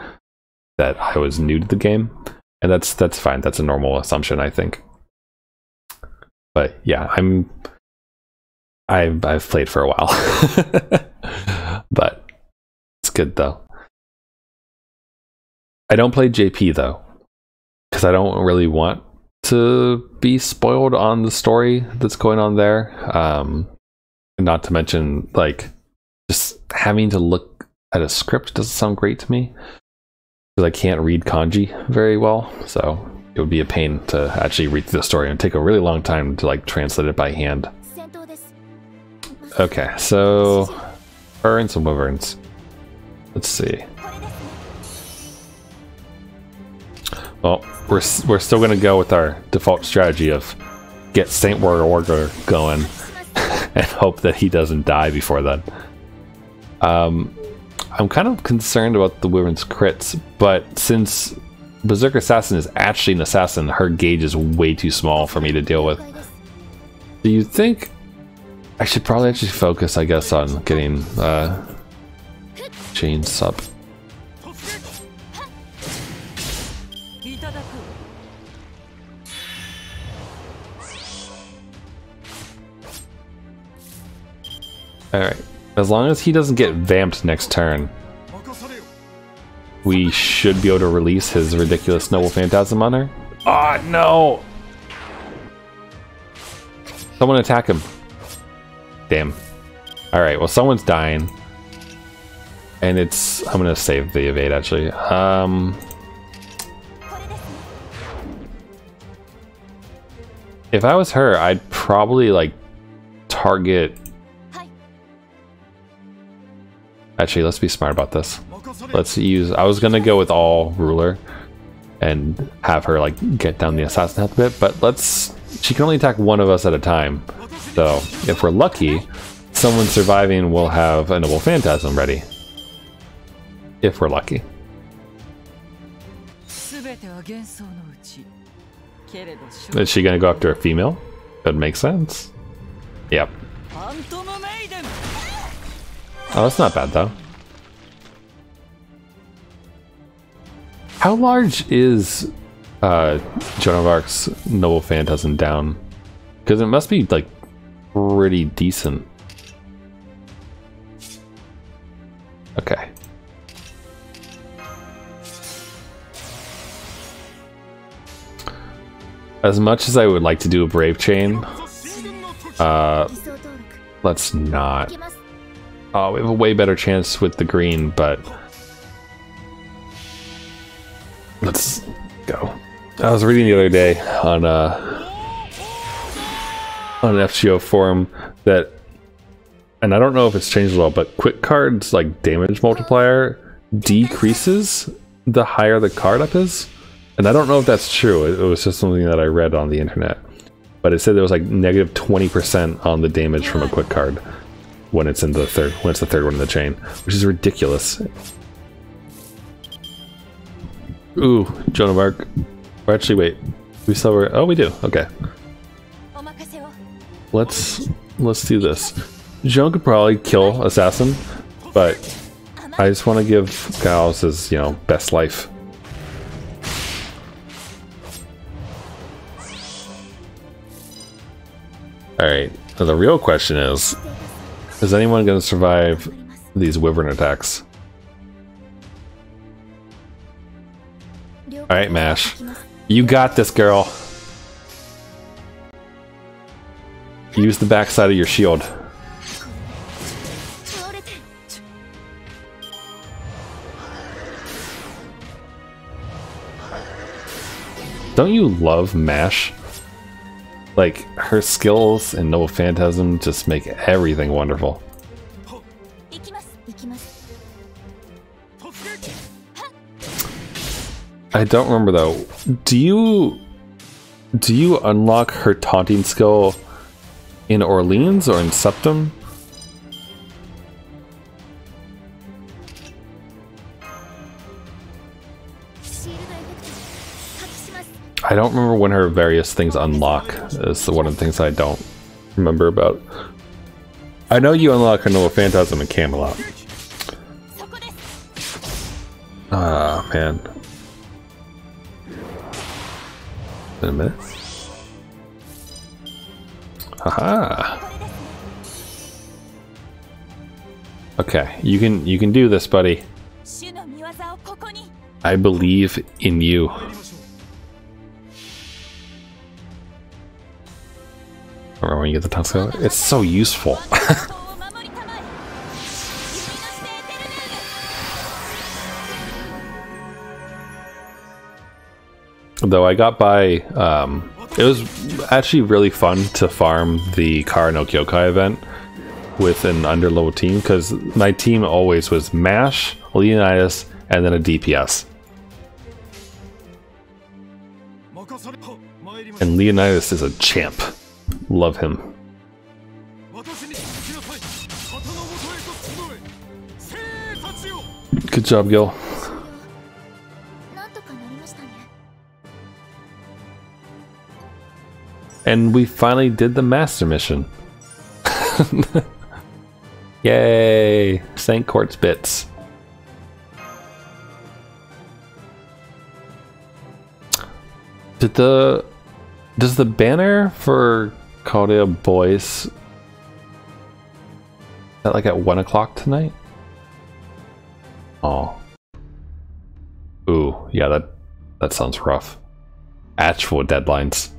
that I was new to the game, and that's fine. That's a normal assumption, I think. But yeah, I've played for a while, but it's good though. I don't play JP though, because I don't really want to be spoiled on the story that's going on there. Not to mention, like, just having to look at a script doesn't sound great to me, because I can't read kanji very well, so it would be a pain to actually read through the story and take a really long time to like translate it by hand. Okay, so earn some wyverns. Let's see. Well, we're still gonna go with our default strategy of get Saint Warrior going and hope that he doesn't die before then. I'm kind of concerned about the Wyvern's crits, but since Berserk Assassin is actually an assassin, her gauge is way too small for me to deal with. Do you think I should probably actually focus, I guess, on getting Jeanne's sub? Alright, as long as he doesn't get vamped next turn, we should be able to release his ridiculous Noble Phantasm on her. Oh no! Someone attack him. Damn. Alright, well someone's dying. And it's... I'm gonna save the evade actually. If I was her, I'd probably like target... Actually, let's be smart about this. Let's use... I was gonna go with all ruler and have her like get down the assassin health a bit, but let's... She can only attack one of us at a time. So if we're lucky, someone surviving will have a Noble Phantasm ready. If we're lucky. Is she gonna go after a female? That makes sense. Yep. Oh, that's not bad though. How large is Joan of Arc's Noble Phantasm down? Because it must be like pretty decent. Okay. As much as I would like to do a Brave Chain, let's not. Oh, we have a way better chance with the green, but Let's go. I was reading the other day on an FGO forum that, and I don't know if it's changed at all, but quick cards like damage multiplier decreases the higher the card up is. And I don't know if that's true. It was just something that I read on the internet. But it said there was like negative 20% on the damage from a quick card when it's in the third, when it's the third one in the chain, which is ridiculous. Ooh, Joan of Arc. Or actually, wait. We still were. Oh, we do. Okay. Let's do this. Joan could probably kill Assassin, but I just want to give Gauss his, you know, best life. Alright, so the real question is anyone going to survive these wyvern attacks? Alright, Mash. You got this, girl. Use the backside of your shield. Don't you love Mash? Like, her skills and Noble Phantasm just make everything wonderful. I don't remember though. Do you unlock her taunting skill in Orleans or in Septum? I don't remember when her various things unlock. Is one of the things I don't remember about. I know you unlock her Noble Phantasm in Camelot. Ah, man. In a minute. Haha. Okay, you can do this, buddy. I believe in you. Remember when you get the Tusco? It's so useful. Though I got by, it was actually really fun to farm the Kara no Kyokai event with an underlevel team, because my team always was Mash, Leonidas, and then a DPS. And Leonidas is a champ. Love him. Good job, Gille. And we finally did the master mission. Yay! St. Court's bits. Does the banner for Caldea Boys, is that like at 1 o'clock tonight? Oh. Ooh, yeah, that sounds rough. Actual deadlines.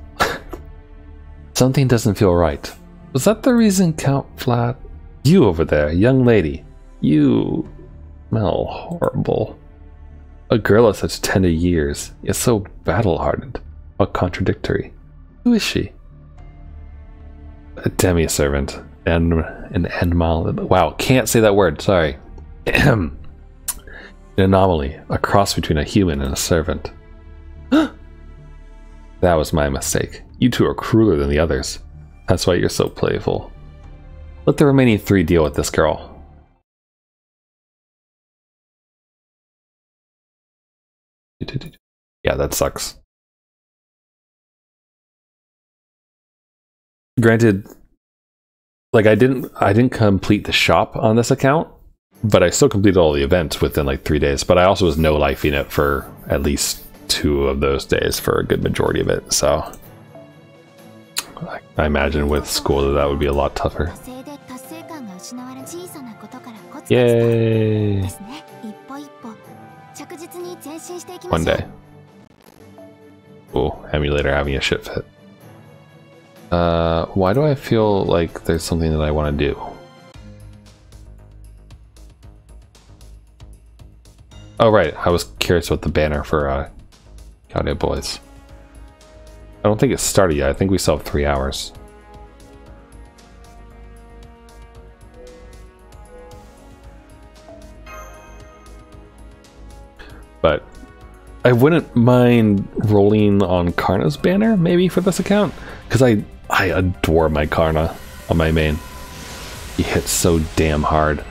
Something doesn't feel right. Was that the reason, Count Flat? You over there, young lady. You smell horrible. A girl of such tender years, yet so battle-hardened. How contradictory. Who is she? A demi-servant. And an animal. Wow, can't say that word, sorry. An anomaly. A cross between a human and a servant. That was my mistake. You two are crueler than the others. That's why you're so playful. Let the remaining 3 deal with this girl. Yeah, that sucks. Granted, like I didn't complete the shop on this account, but I still completed all the events within like 3 days. But I also was no lifing it for at least 2 of those days for a good majority of it. So I imagine with school that would be a lot tougher. Yay! One day. Cool. Emulator having a shit fit. Why do I feel like there's something that I want to do? Oh right, I was curious about the banner for Got it, boys. I don't think it started yet. I think we still have 3 hours. But I wouldn't mind rolling on Karna's banner, maybe, for this account. Because I adore my Karna on my main. He hits so damn hard.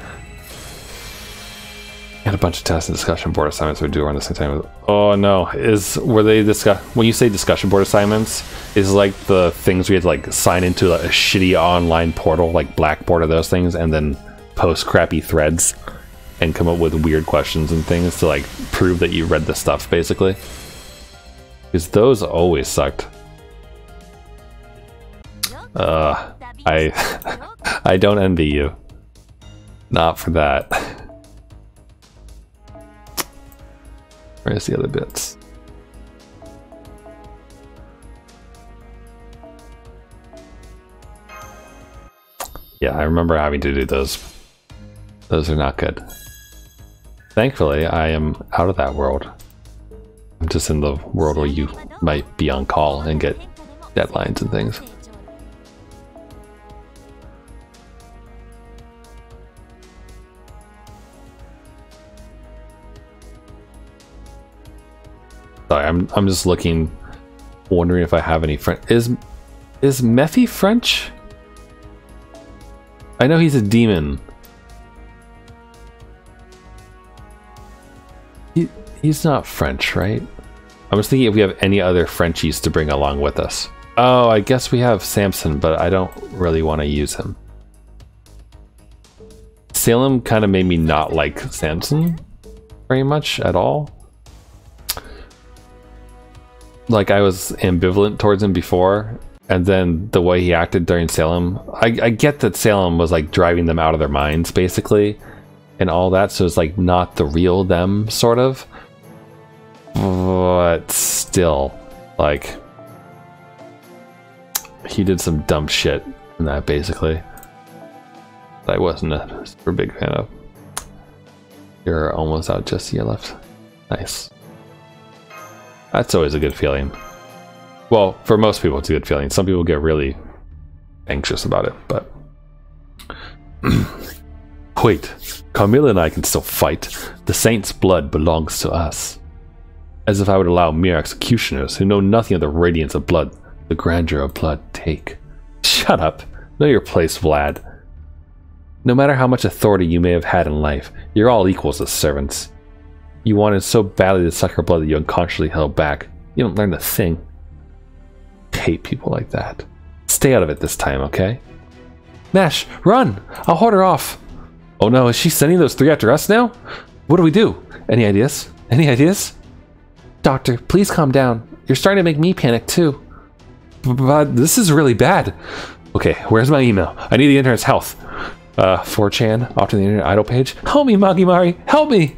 And a bunch of tests and discussion board assignments we do around the same time. Oh no, were they discuss? When you say discussion board assignments, is like the things we had to like sign into a shitty online portal like Blackboard or those things, and then post crappy threads and come up with weird questions and things to like prove that you read the stuff, basically. Because those always sucked. I don't envy you. Not for that. Where's the other bits? Yeah, I remember having to do those. Those are not good. Thankfully, I am out of that world. I'm just in the world where you might be on call and get deadlines and things. Sorry, I'm just looking, wondering if I have any French. Is Mephi French? I know he's a demon. He's not French, right? I was thinking if we have any other Frenchies to bring along with us. Oh, I guess we have Samson, but I don't really want to use him. Salem kind of made me not like Samson very much at all. Like, I was ambivalent towards him before, and then the way he acted during Salem, I get that Salem was like driving them out of their minds, basically, and all that, so it's like not the real them, sort of. But still, like, he did some dumb shit in that, basically, that I wasn't a super big fan of. You're almost out, just to your left. Nice. That's always a good feeling. Well, for most people it's a good feeling. Some people get really anxious about it, but... Wait, Carmilla and I can still fight. The saint's blood belongs to us. As if I would allow mere executioners who know nothing of the radiance of blood, the grandeur of blood, take. Shut up. Know your place, Vlad. No matter how much authority you may have had in life, you're all equals as servants. You wanted so badly to suck her blood that you unconsciously held back. You don't learn a thing. I hate people like that. Stay out of it this time, okay? Mash, run! I'll hold her off. Oh no, is she sending those 3 after us now? What do we do? Any ideas? Any ideas? Doctor, please calm down. You're starting to make me panic too. But this is really bad. Okay, where's my email? I need the internet's health. 4chan, off to the internet idle page. Help me, Magimari! Help me!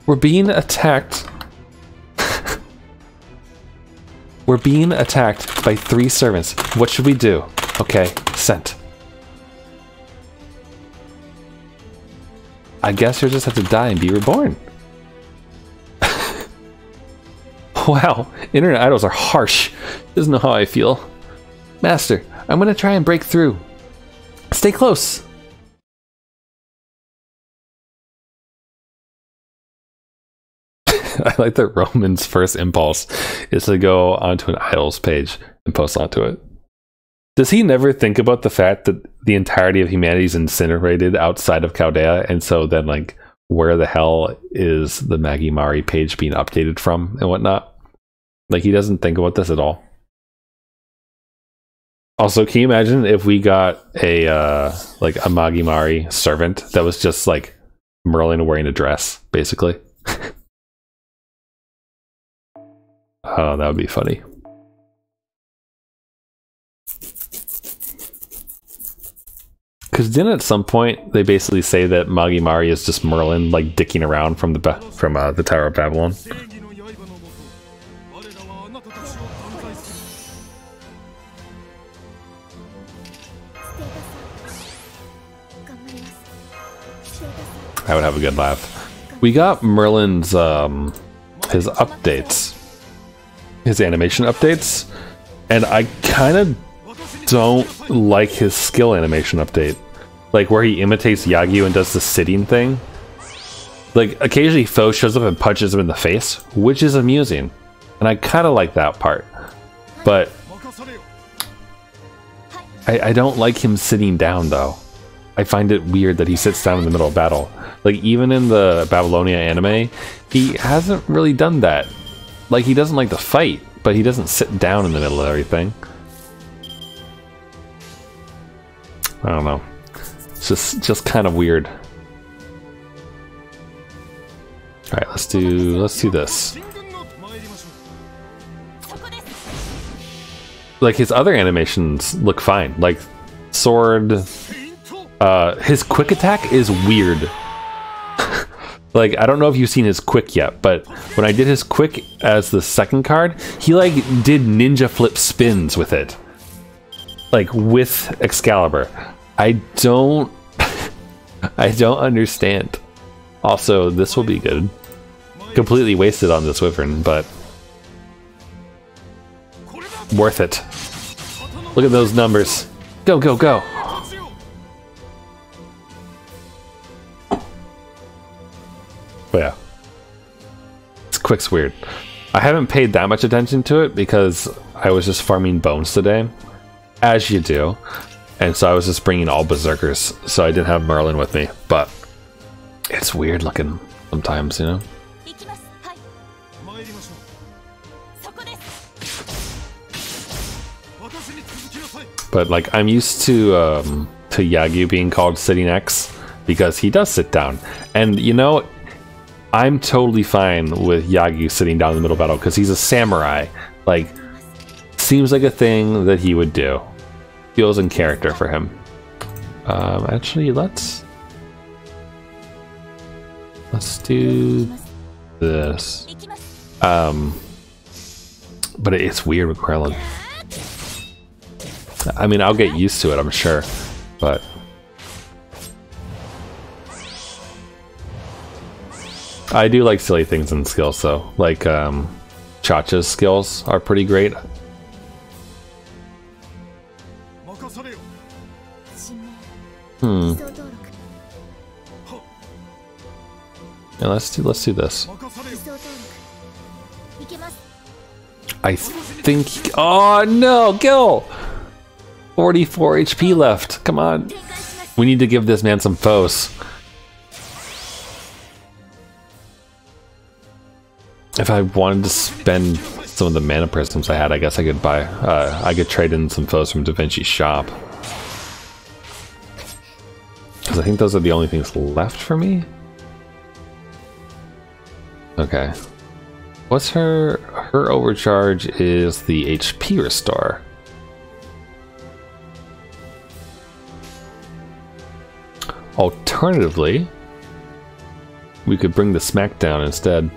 We're being attacked. We're being attacked by 3 servants. What should we do? Okay, sent. I guess you'll just have to die and be reborn. Wow, internet idols are harsh. Doesn't know how I feel. Master, I'm gonna try and break through. Stay close. I like that Roman's first impulse is to go onto an idols page and post onto it. Does he never think about the fact that the entirety of humanity is incinerated outside of Chaldea, and so then, like, where the hell is the Magimari page being updated from and whatnot? Like, he doesn't think about this at all. Also, can you imagine if we got a like a Magimari servant that was just like Merlin wearing a dress, basically? Oh, that would be funny. Because didn't at some point they basically say that Magimari is just Merlin, like dicking around from the Tower of Babylon? I would have a good laugh. We got Merlin's his updates, his animation updates, and I kind of don't like his skill animation update. Like where he imitates Yagyu and does the sitting thing. Like occasionally Foe shows up and punches him in the face, which is amusing. And I kind of like that part. But I don't like him sitting down though. I find it weird that he sits down in the middle of battle. Like even in the Babylonia anime, he hasn't really done that. Like he doesn't like to fight, but he doesn't sit down in the middle of everything. I don't know. It's just kind of weird. All right, let's do this. Like his other animations look fine. Like sword, his quick attack is weird. Like I don't know if you've seen his quick yet, but when I did his quick as the second card, he like did ninja flip spins with it, like with Excalibur. I don't understand. Also, this will be good. Completely wasted on this Wyvern, but worth it. Look at those numbers. Go, go, go. But yeah. This quick's weird. I haven't paid that much attention to it because I was just farming bones today. As you do. And so I was just bringing all berserkers, so I didn't have Merlin with me. But it's weird looking sometimes, you know? But like I'm used to Yagyu being called sitting X because he does sit down. And you know, I'm totally fine with Yagyu sitting down in the middle of battle because he's a samurai. Like, seems like a thing that he would do. Feels in character for him. Actually, let's do this. But it's weird with Merlin. I mean, I'll get used to it, I'm sure, but I do like silly things in skills, though. Like Chacha's skills are pretty great. Yeah, let's do this. I think. Oh no, Gille! 44 HP left. Come on. We need to give this man some foes. If I wanted to spend some of the mana prisms I had, I guess I could buy. I could trade in some foes from Da Vinci's shop. Because I think those are the only things left for me. Okay. What's her overcharge is the HP restore. Alternatively, we could bring the smackdown instead.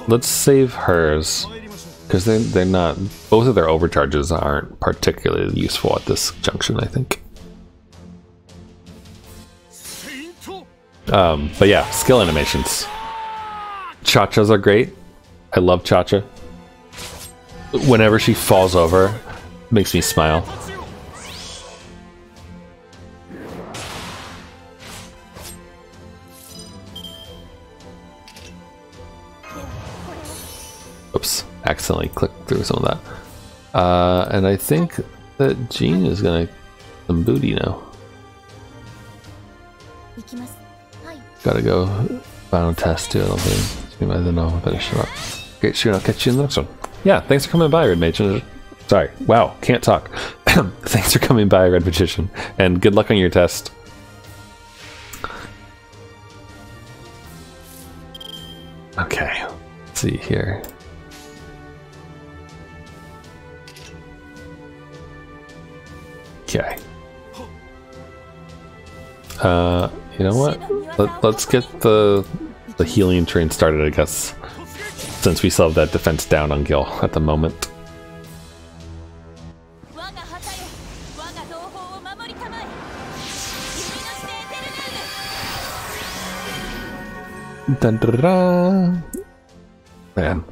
Let's save hers, because they're not, both of their overcharges aren't particularly useful at this junction, I think. But yeah, skill animations. Chachas are great. I love Chacha. Whenever she falls over, it makes me smile. Oops, accidentally clicked through some of that. And I think that Jeanne is gonna get some booty now. Gotta go final test too, I don't think. I don't know, I better shut up. Great, sure, I'll catch you in the next one. Yeah, thanks for coming by, Red Magician. Sorry, wow, can't talk. Thanks for coming by, Red Magician, and good luck on your test. Okay, let's see here. Okay. You know what? Let's get the healing train started, I guess, since we still have that defense down on Gille at the moment. Dun, dun, dun, dun. Man.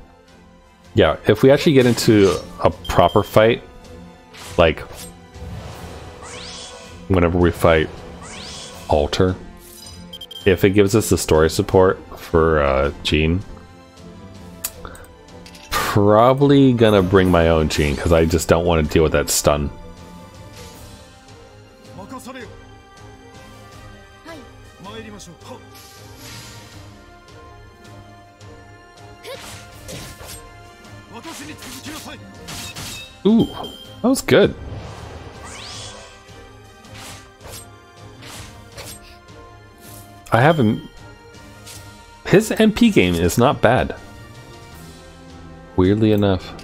Yeah, if we actually get into a proper fight, like whenever we fight Alter, if it gives us the story support for Jeanne, probably gonna bring my own Jeanne because I just don't want to deal with that stun. Ooh, that was good. I haven't... His MP game is not bad. Weirdly enough.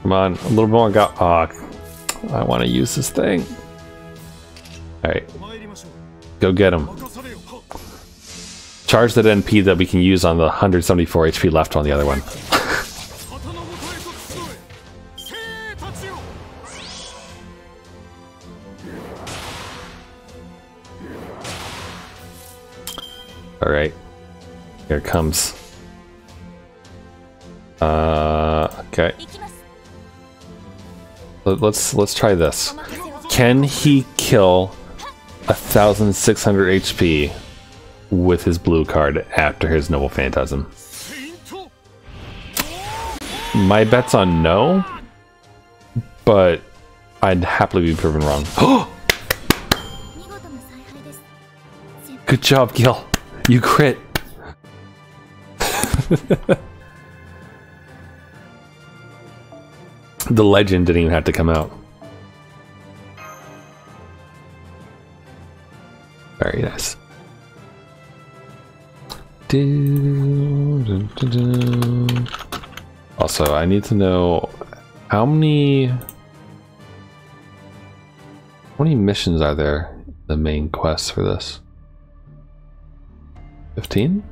Come on, a little more. I want to use this thing. Alright. Go get him. Charge that NP that we can use on the 174 HP left on the other one. Alright. Here it comes. Okay. Let's try this. Can he kill 1,600 HP with his blue card after his Noble Phantasm? My bet's on no, but I'd happily be proven wrong. Good job, Gille. You crit. The legend didn't even have to come out. Very nice. Also, I need to know how many missions are there in the main quest for this? 15?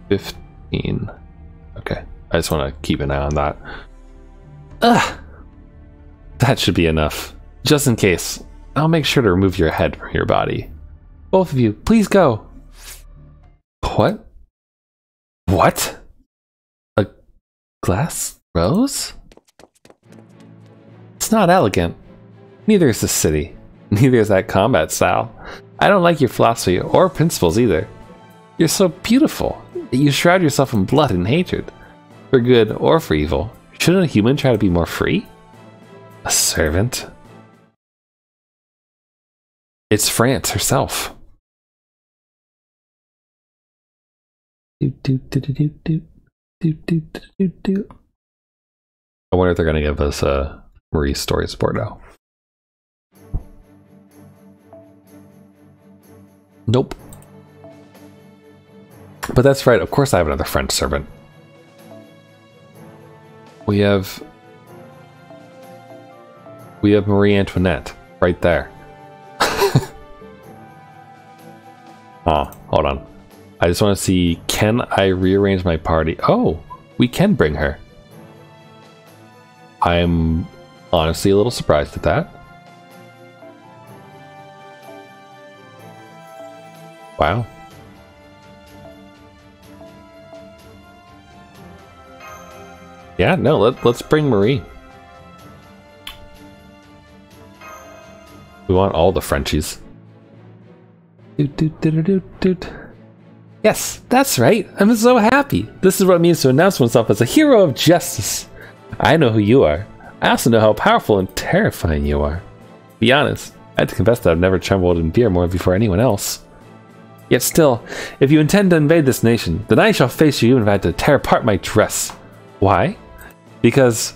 15. Okay. I just want to keep an eye on that. Ugh! That should be enough. Just in case, I'll make sure to remove your head from your body. Both of you, please go. What? What? A glass rose? It's not elegant. Neither is the city. Neither is that combat style. I don't like your philosophy or principles either. You're so beautiful that you shroud yourself in blood and hatred. For good or for evil. Shouldn't a human try to be more free? A servant? It's France herself. I wonder if they're going to give us Marie's story support now. Nope. But that's right, of course I have another French servant. We have Marie Antoinette right there. Oh, hold on. I just want to see, can I rearrange my party? Oh, we can bring her. I'm honestly a little surprised at that. Wow. Yeah, no, let's bring Marie. We want all the Frenchies. Yes, that's right. I'm so happy. This is what it means to announce oneself as a hero of justice. I know who you are. I also know how powerful and terrifying you are. Be honest, I have to confess that I've never trembled in fear more before anyone else. Yet still, if you intend to invade this nation, then I shall face you even if I had to tear apart my dress. Why? Because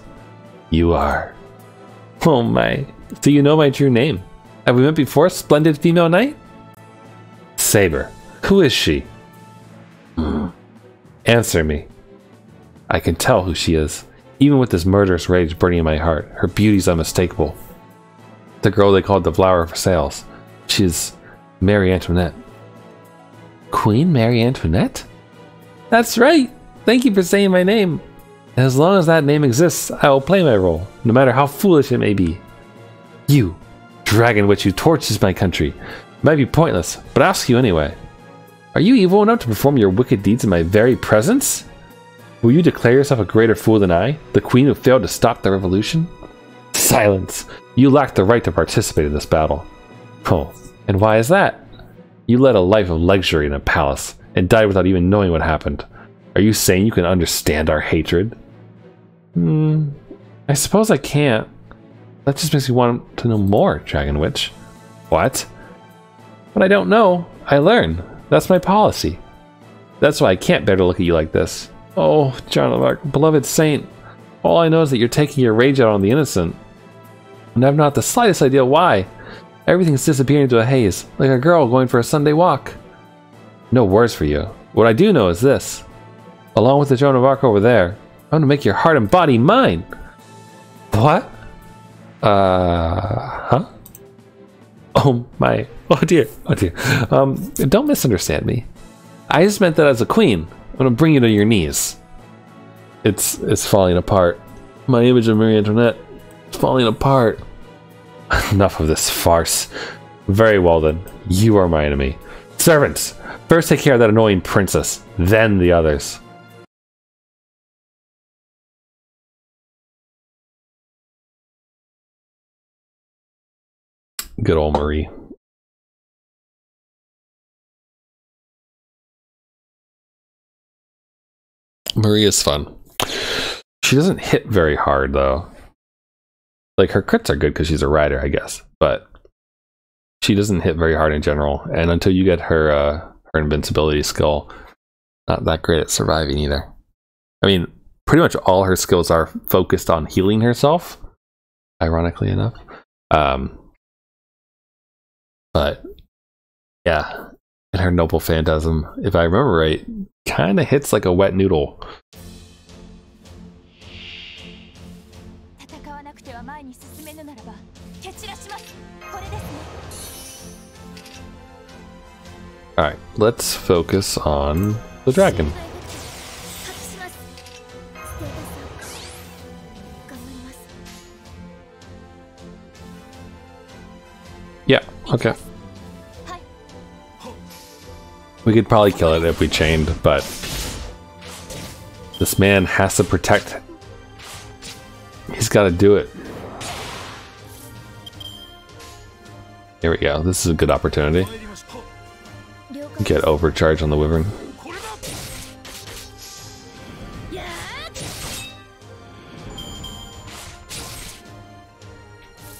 you are. Oh my. So you know my true name. Have we met before, splendid female knight? Saber. Who is she? Answer me. I can tell who she is. Even with this murderous rage burning in my heart, her beauty's unmistakable. The girl they called the Flower of Versailles. She's Marie Antoinette. Queen Marie Antoinette? That's right! Thank you for saying my name. As long as that name exists, I will play my role, no matter how foolish it may be. You, dragon witch who torches my country. It might be pointless, but I'll ask you anyway. Are you evil enough to perform your wicked deeds in my very presence? Will you declare yourself a greater fool than I, the queen who failed to stop the revolution? Silence! You lack the right to participate in this battle. Oh, and why is that? You led a life of luxury in a palace, and died without even knowing what happened. Are you saying you can understand our hatred? I suppose I can't. That just makes me want to know more, Dragon Witch. What? When I don't know, I learn. That's my policy. That's why I can't bear to look at you like this. Oh, Joan of Arc, beloved saint. All I know is that you're taking your rage out on the innocent. And I've not the slightest idea why. Everything's disappearing into a haze, like a girl going for a Sunday walk. No words for you. What I do know is this. Along with the Joan of Arc over there, I'm gonna make your heart and body mine. What? Huh? Oh my, oh dear, oh dear. Don't misunderstand me. I just meant that as a queen, I'm gonna bring you to your knees. It's falling apart. My image of Marie Antoinette is falling apart. Enough of this farce. Very well then, you are my enemy. Servants, first take care of that annoying princess, then the others. Good old Marie. Marie is fun. She doesn't hit very hard though. Like her crits are good because she's a rider, I guess, but she doesn't hit very hard in general. And until you get her her invincibility skill, not that great at surviving either. I mean, pretty much all her skills are focused on healing herself, ironically enough. But yeah, and her noble phantasm, if I remember right, kind of hits like a wet noodle. Alright, let's focus on the dragon. Yeah, okay. We could probably kill it if we chained, but this man has to protect. He's got to do it. Here we go. This is a good opportunity. Get overcharge on the wyvern.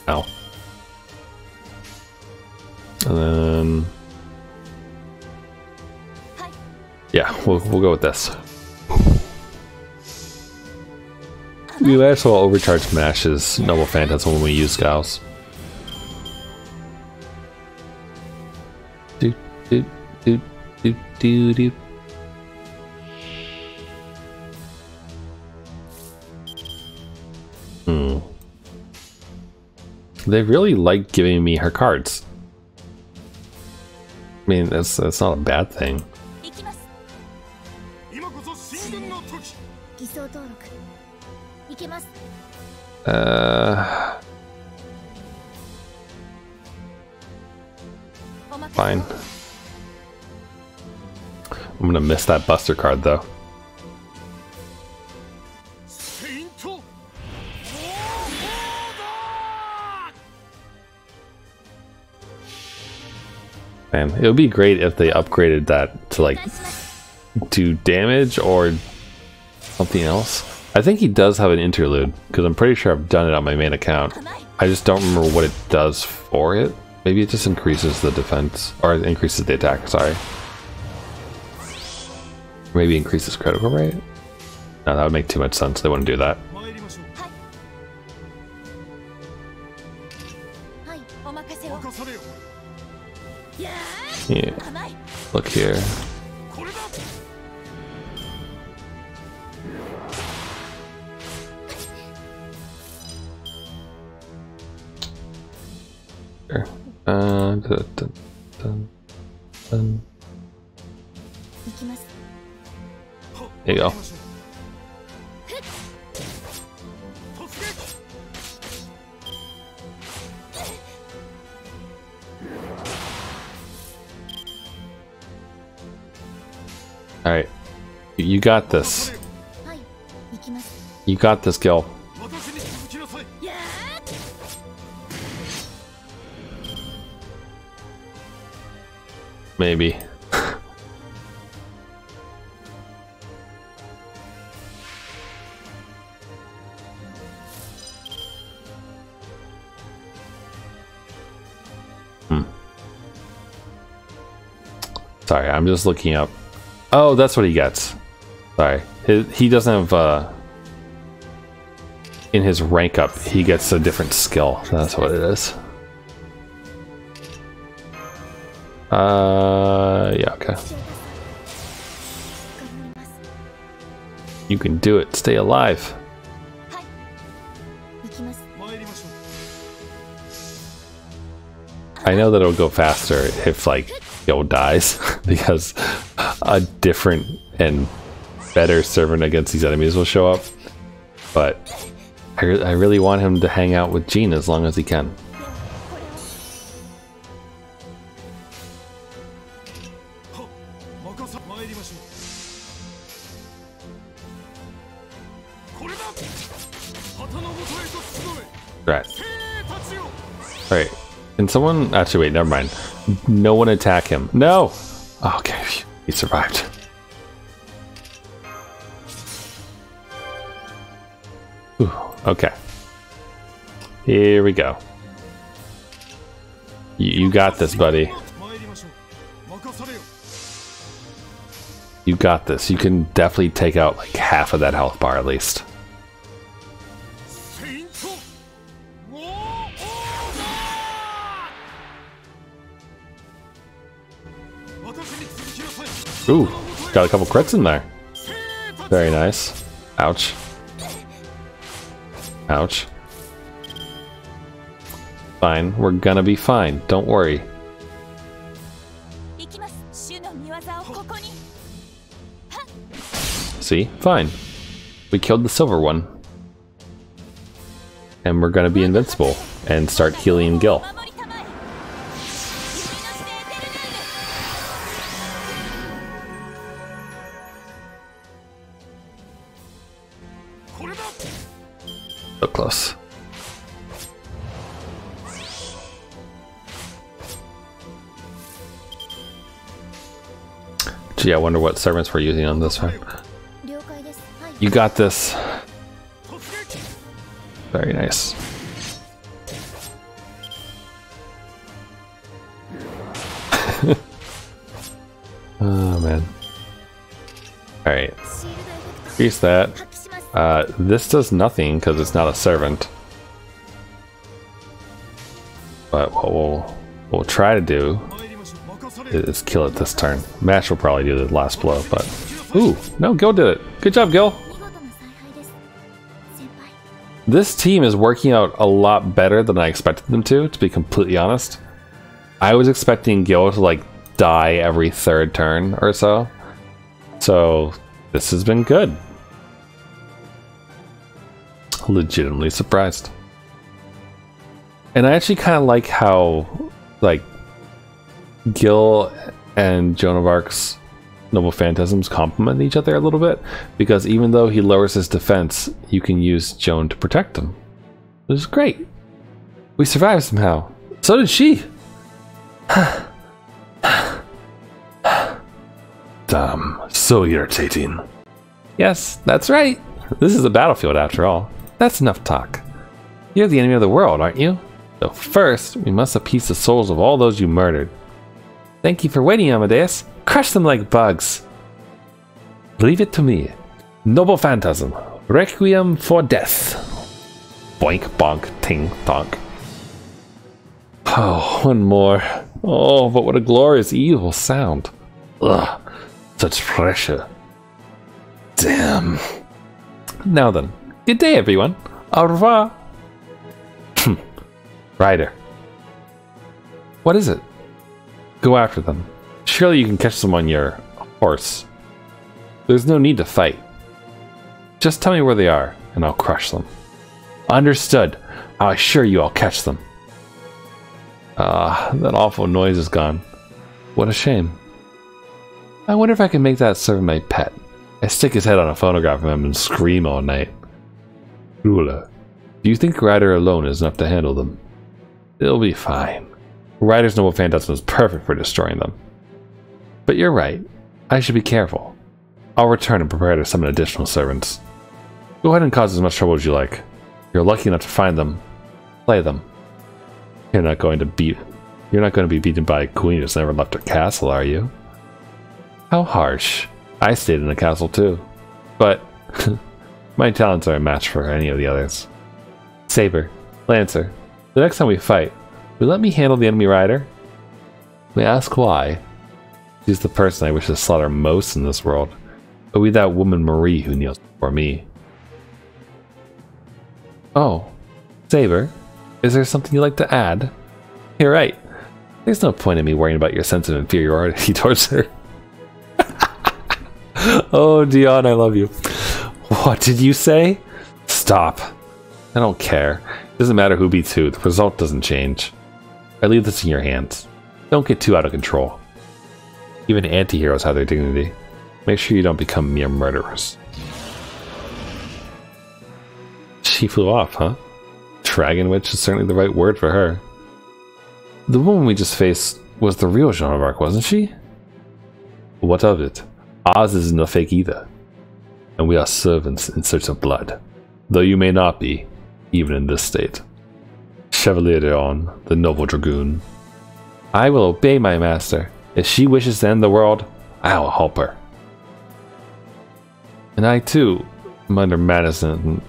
Ow. And then, yeah, we'll go with this. We might as well overcharge Mash's Noble Phantasm when we use Gauss. Do do do do do do. They really like giving me her cards. I mean, that's not a bad thing. Fine. I'm gonna miss that Buster card though. Man, it would be great if they upgraded that to like do damage or something else. I think he does have an interlude because I'm pretty sure I've done it on my main account. I just don't remember what it does for it. Maybe it just increases the defense or increases the attack, sorry. Maybe increases critical rate? No, that would make too much sense. They wouldn't do that. Yeah. Look here. Sure. Dun, dun, dun, dun. There you go. Alright. You got this. You got this, Gille. Maybe. Sorry, I'm just looking up. Oh, that's what he gets. Sorry. He doesn't have, in his rank up, he gets a different skill. That's what it is. Yeah, okay. You can do it. Stay alive. I know that it'll go faster if, like, Gille dies, because a different and better servant against these enemies will show up. But I really want him to hang out with Jeanne as long as he can. Right. Alright. Can someone... Actually, wait, never mind. No one attack him. No! Oh, okay, he survived. Ooh, okay. Here we go. You got this, buddy. You got this. You can definitely take out like half of that health bar at least. Ooh, got a couple crits in there. Very nice. Ouch. Ouch. Fine, we're gonna be fine. Don't worry. See? Fine. We killed the silver one. And we're gonna be invincible and start healing Gille. So close. Gee, I wonder what servants we're using on this one. You got this. Very nice. Oh man. Alright. Increase that. This does nothing because it's not a servant. But what we'll try to do is kill it this turn. Mash will probably do the last blow, but... Ooh! No, Gille did it! Good job, Gille! This team is working out a lot better than I expected them to be completely honest. I was expecting Gille to, like, die every third turn or so. So, this has been good. Legitimately surprised. And I actually kind of like how, like, Gille and Joan of Arc's Noble Phantasms complement each other a little bit, because even though he lowers his defense, you can use Joan to protect him. It was great. We survived somehow. So did she. Damn, so irritating. Yes, that's right. This is a battlefield after all. That's enough talk. You're the enemy of the world, aren't you? So first, we must appease the souls of all those you murdered. Thank you for waiting, Amadeus. Crush them like bugs. Leave it to me. Noble Phantasm. Requiem for death. Boink, bonk, ting, thonk. Oh, one more. Oh, but what a glorious evil sound. Ugh, such pressure. Damn. Now then, good day everyone. Au revoir. Rider. What is it? Go after them. Surely you can catch them on your horse. There's no need to fight. Just tell me where they are, and I'll crush them. Understood. I assure you I'll catch them. That awful noise is gone. What a shame. I wonder if I can make that serve my pet. I stick his head on a phonograph of him and scream all night. Gille, do you think Ryder alone is enough to handle them? It'll be fine. Ryder's noble phantasm is perfect for destroying them. But you're right. I should be careful. I'll return and prepare to summon additional servants. Go ahead and cause as much trouble as you like. You're lucky enough to find them. Play them. You're not going to be beaten by a queen who's never left her castle, are you? How harsh. I stayed in the castle too. But my talents are a match for any of the others. Saber, Lancer, the next time we fight, will you let me handle the enemy rider? We ask why. She's the person I wish to slaughter most in this world. It'll be that woman Marie who kneels before me. Oh, Saber, is there something you'd like to add? You're right. There's no point in me worrying about your sense of inferiority towards her. Oh, Jeanne, I love you. What did you say? Stop. I don't care. It doesn't matter who beats who. The result doesn't change. I leave this in your hands. Don't get too out of control. Even anti-heroes have their dignity. Make sure you don't become mere murderers. She flew off, huh? Dragon Witch is certainly the right word for her. The woman we just faced was the real Jeanne of Arc, wasn't she? What of it? Oz isn't a fake either. And we are servants in search of blood. Though you may not be, even in this state. Chevalier d'Eon, the noble dragoon. I will obey my master. If she wishes to end the world, I will help her. And I too am under madness, and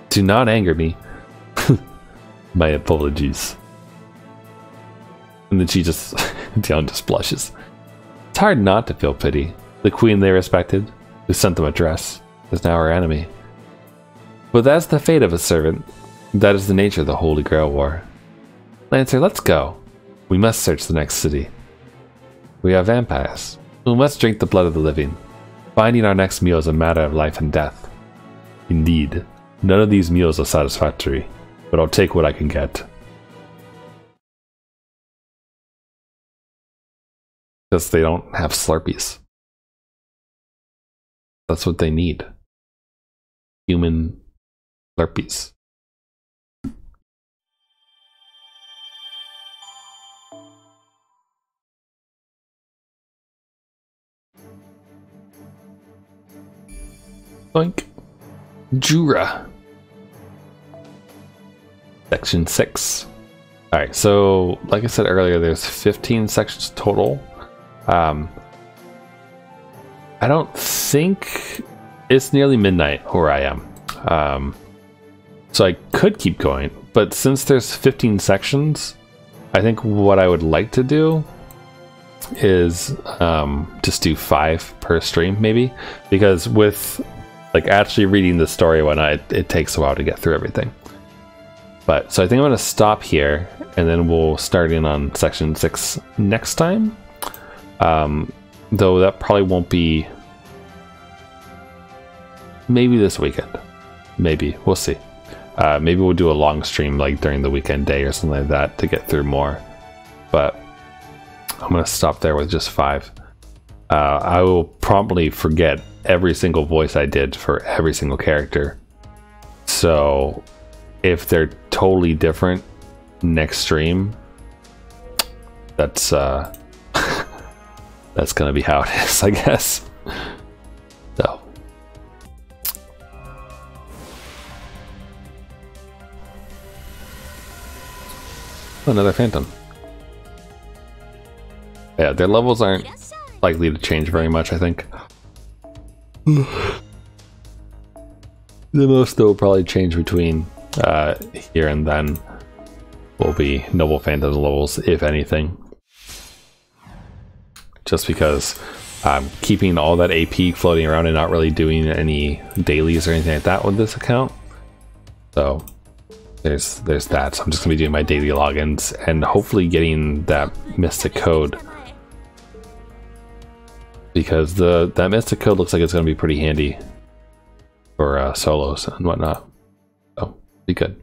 do not anger me. My apologies. And then she just, Jeanne just blushes. It's hard not to feel pity. The queen they respected, who sent them a dress, is now her enemy. But that's the fate of a servant. That is the nature of the Holy Grail War. Lancer, let's go. We must search the next city. We are vampires. We must drink the blood of the living. Finding our next meal is a matter of life and death. Indeed, none of these meals are satisfactory, but I'll take what I can get. Because they don't have Slurpees. That's what they need. Human Slurpees. Boink. Jura. Section 6. Alright, so like I said earlier, there's 15 sections total. I don't think it's nearly midnight where I am. So I could keep going, but since there's 15 sections, I think what I would like to do is just do 5 per stream, maybe, because with like actually reading the story and whatnot, it takes a while to get through everything. But so I think I'm going to stop here, and then we'll start in on section 6 next time. Though that probably won't be, maybe this weekend. Maybe, we'll see. Maybe we'll do a long stream like during the weekend day or something like that to get through more. But I'm going to stop there with just 5. I will promptly forget every single voice I did for every single character. So if they're totally different next stream, that's that's gonna be how it is, I guess. So another phantom. Yeah, their levels aren't likely to change very much, I think. The most that will probably change between here and then will be noble phantom levels, if anything. Just because I'm keeping all that AP floating around and not really doing any dailies or anything like that with this account. So there's that. So I'm just gonna be doing my daily logins and hopefully getting that mystic code because that mystic code looks like it's going to be pretty handy for solos and whatnot. So be good.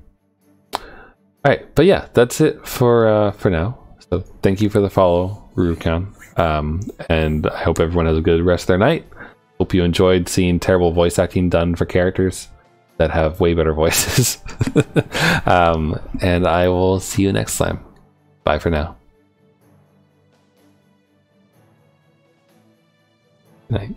All right, but yeah, that's it for now. So thank you for the follow, Rurukan. And I hope everyone has a good rest of their night. Hope you enjoyed seeing terrible voice acting done for characters that have way better voices. And I will see you next time. Bye for now. Good night.